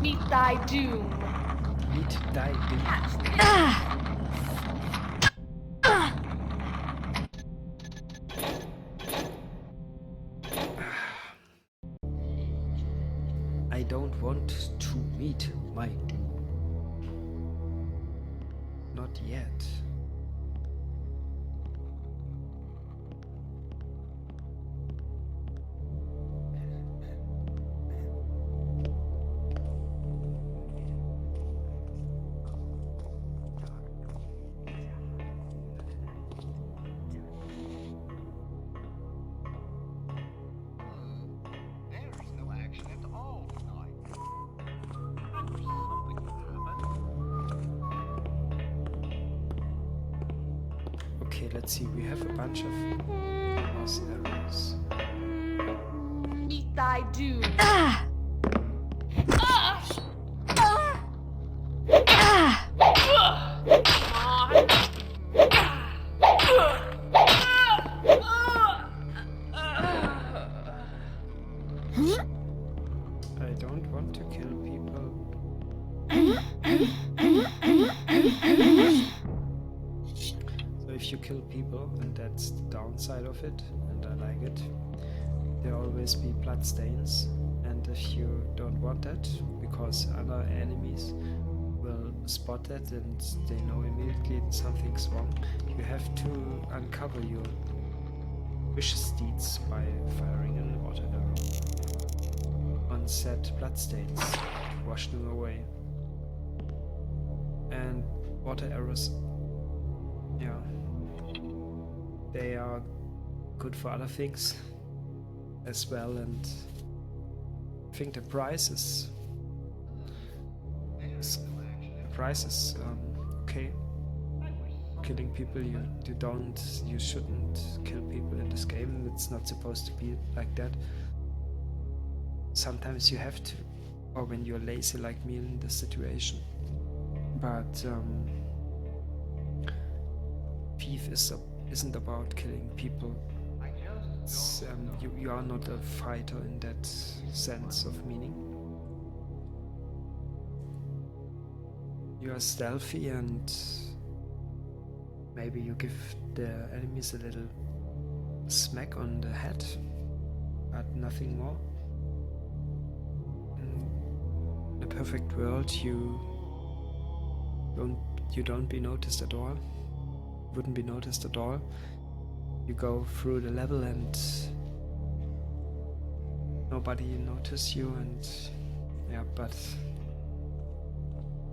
Meet thy doom. meet thy doom. I don't want to meet my doom. Not yet. There's no action at all tonight. I wish something would happen. Okay, let's see. We have a bunch of mouse arrows. Meet thy doom. I don't want to kill people. So if you kill people, and that's the downside of it, and I like it, there always be bloodstains. And if you don't want that, because other enemies will spot that and they know immediately that something's wrong, you have to uncover your vicious deeds by firing a water arrow on said bloodstains, wash them away. And water arrows, yeah, they are good for other things as well, and I think the price is okay. Killing people, you shouldn't kill people in this game. It's not supposed to be like that. Sometimes you have to, or when you're lazy like me in this situation. But Thief isn't about killing people. It's, you are not a fighter in that sense of meaning. You are stealthy and maybe you give the enemies a little smack on the head, but nothing more. In a perfect world, you don't be noticed at all. Wouldn't be noticed at all. You go through the level and nobody notice you, and yeah, but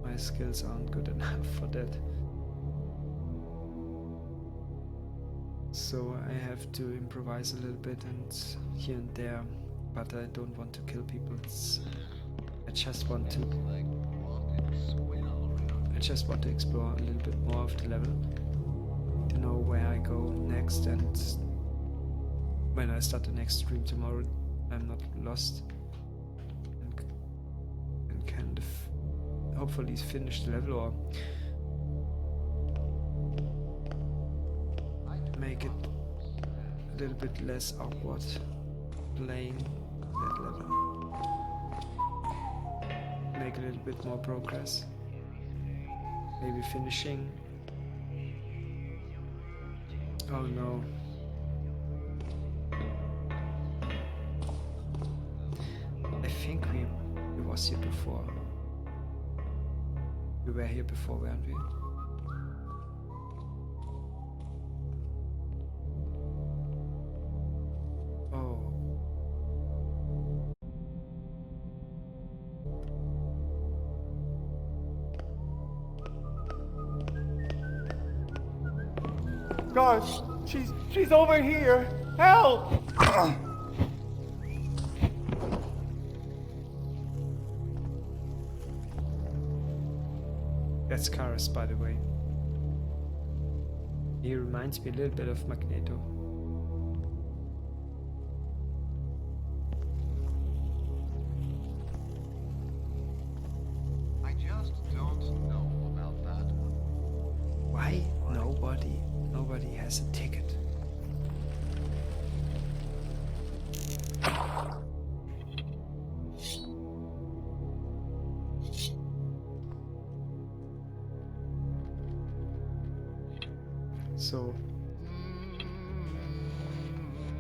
my skills aren't good enough for that. So I have to improvise a little bit and here and there, but I don't want to kill people. I just want to explore a little bit more of the level, to know where I go next, and when I start the next stream tomorrow, I'm not lost and can hopefully finish the level or make it a little bit less awkward playing that level. Make a little bit more progress. Maybe finishing. Oh no. I think we was here before. We were here before, weren't we? Oh. Guys, she's over here. Help! That's Karas, by the way. He reminds me a little bit of Magneto. I just don't know about that one. Why nobody has a ticket. So,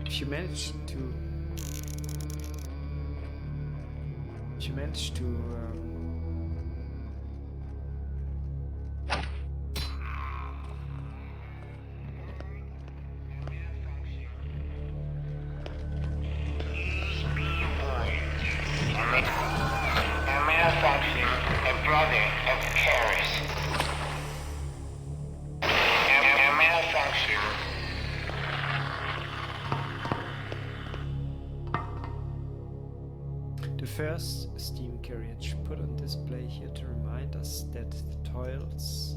if you manage to the first steam carriage put on display here to remind us that the toils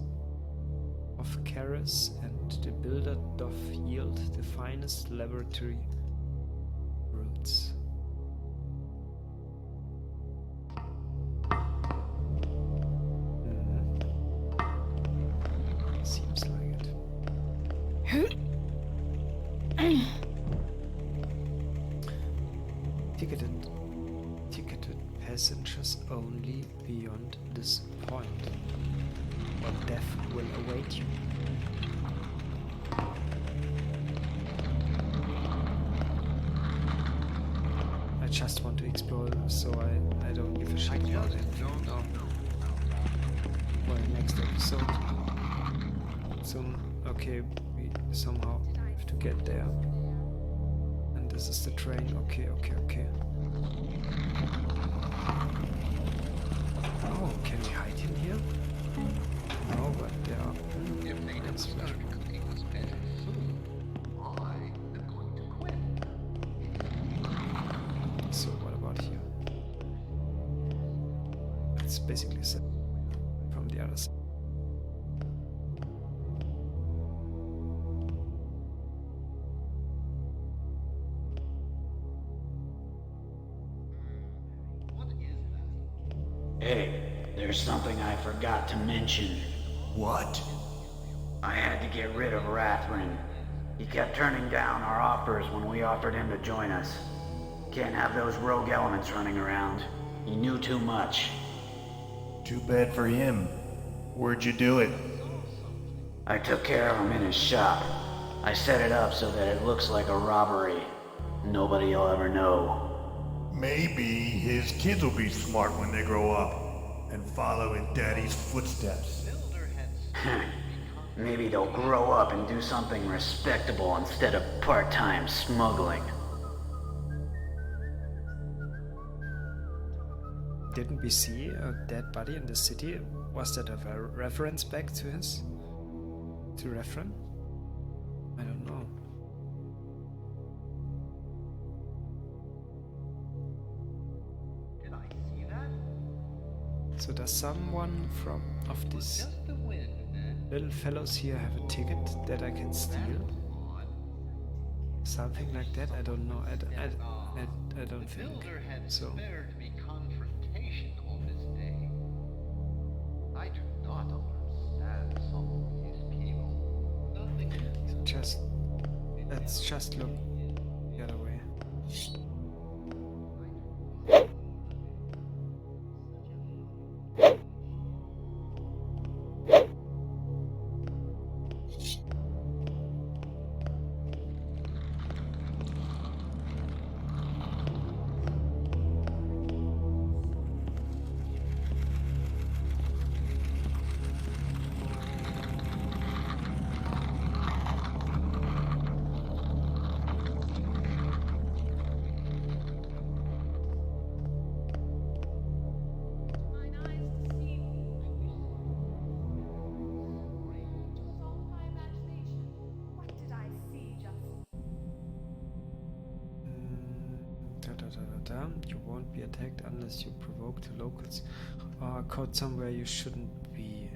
of Karis and the builder doth yield the finest laboratory roots. Seems like it. Ticketed passengers only beyond this point, or death will await you. I just want to explore, so I don't give a shit about it. For the next episode. Okay, we somehow have to get there. And this is the train. Okay. Oh, can we hide in here? No, but there are. If they don't start cooking us better food, I am going to quit. So what about here? It's basically set from the other side. Hey, there's something I forgot to mention. What? I had to get rid of Rathrin. He kept turning down our offers when we offered him to join us. Can't have those rogue elements running around. He knew too much. Too bad for him. Where'd you do it? I took care of him in his shop. I set it up so that it looks like a robbery. Nobody'll ever know. Maybe his kids will be smart when they grow up and follow in Daddy's footsteps. Maybe they'll grow up and do something respectable instead of part-time smuggling. Didn't we see a dead body in the city? Was that a reference back to Rathrin? I don't know. So does someone of these little fellows here have a ticket that I can steal? Something like that? I don't know. I don't think so. I do not understand some of these people. Let's just look the other way. You won't be attacked unless you provoke the locals or are caught somewhere you shouldn't be.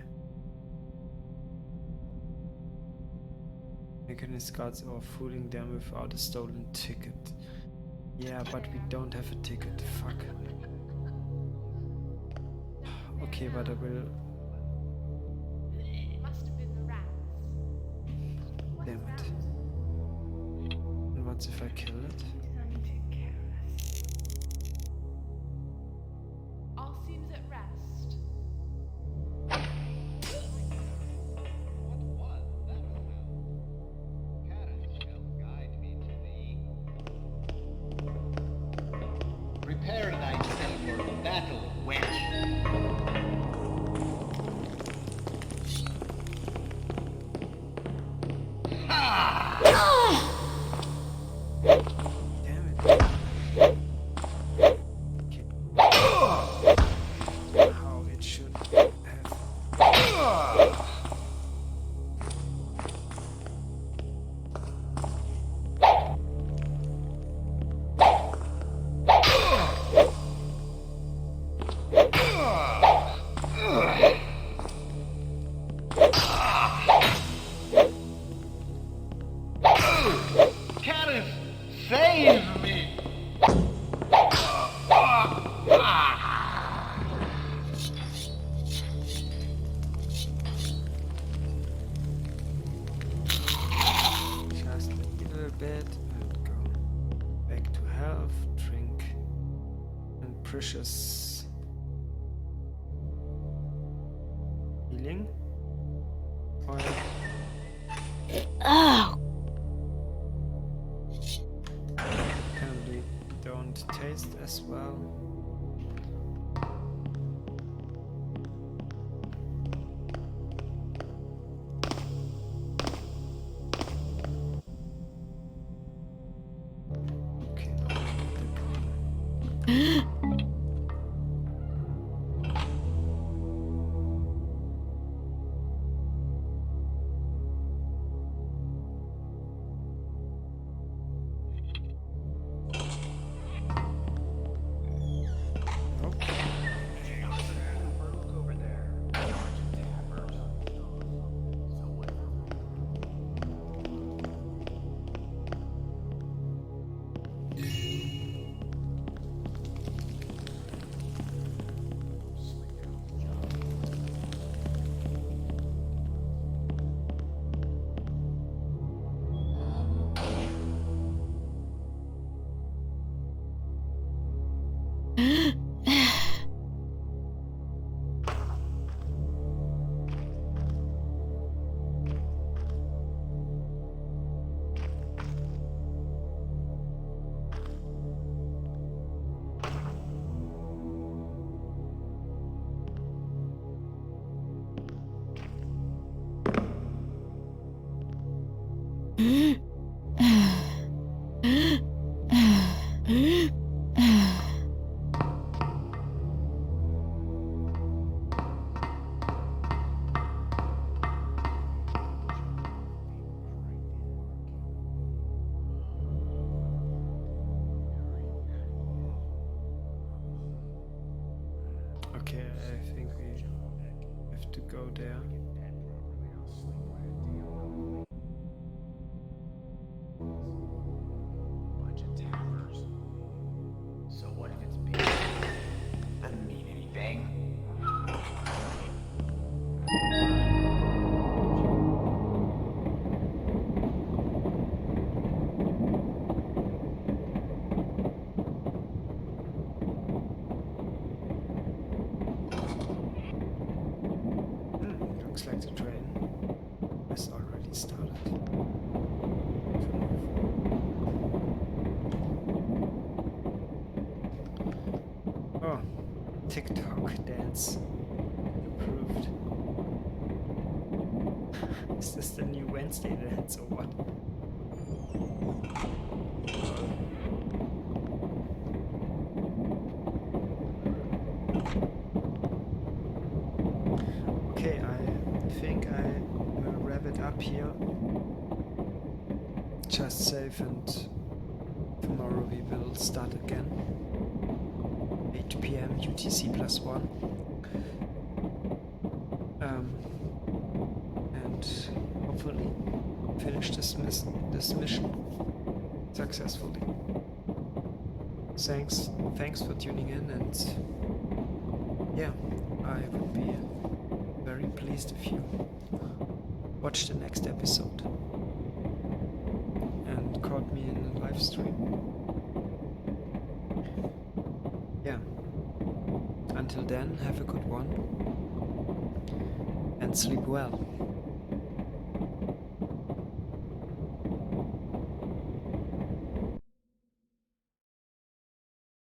Mechanist guards are fooling them without a stolen ticket. Yeah, but we don't have a ticket. Fuck. Okay, but I will. Must have been the rats. Damn it. I kill it? All seems at rest. Prepare thyself for battle, wench. Damn it. How it should have. Canis, save me! Just a little bit and go back to health, drink, and precious healing oil. Oh! Apparently don't taste as well. Okay. Okay, I think we have to go there. Bunch of tappers. So what if it's big? Doesn't mean anything. Looks like the train has already started. Oh, TikTok dance approved. Is this the new Wednesday dance or what? Okay, I think I will wrap it up here. Just save, and tomorrow we will start again. 8 p.m. UTC +1. And hopefully finish this mission successfully. Thanks for tuning in, and yeah, I would be very pleased if you watch the next episode. And caught me in the live stream. Yeah. Until then, have a good one and sleep well.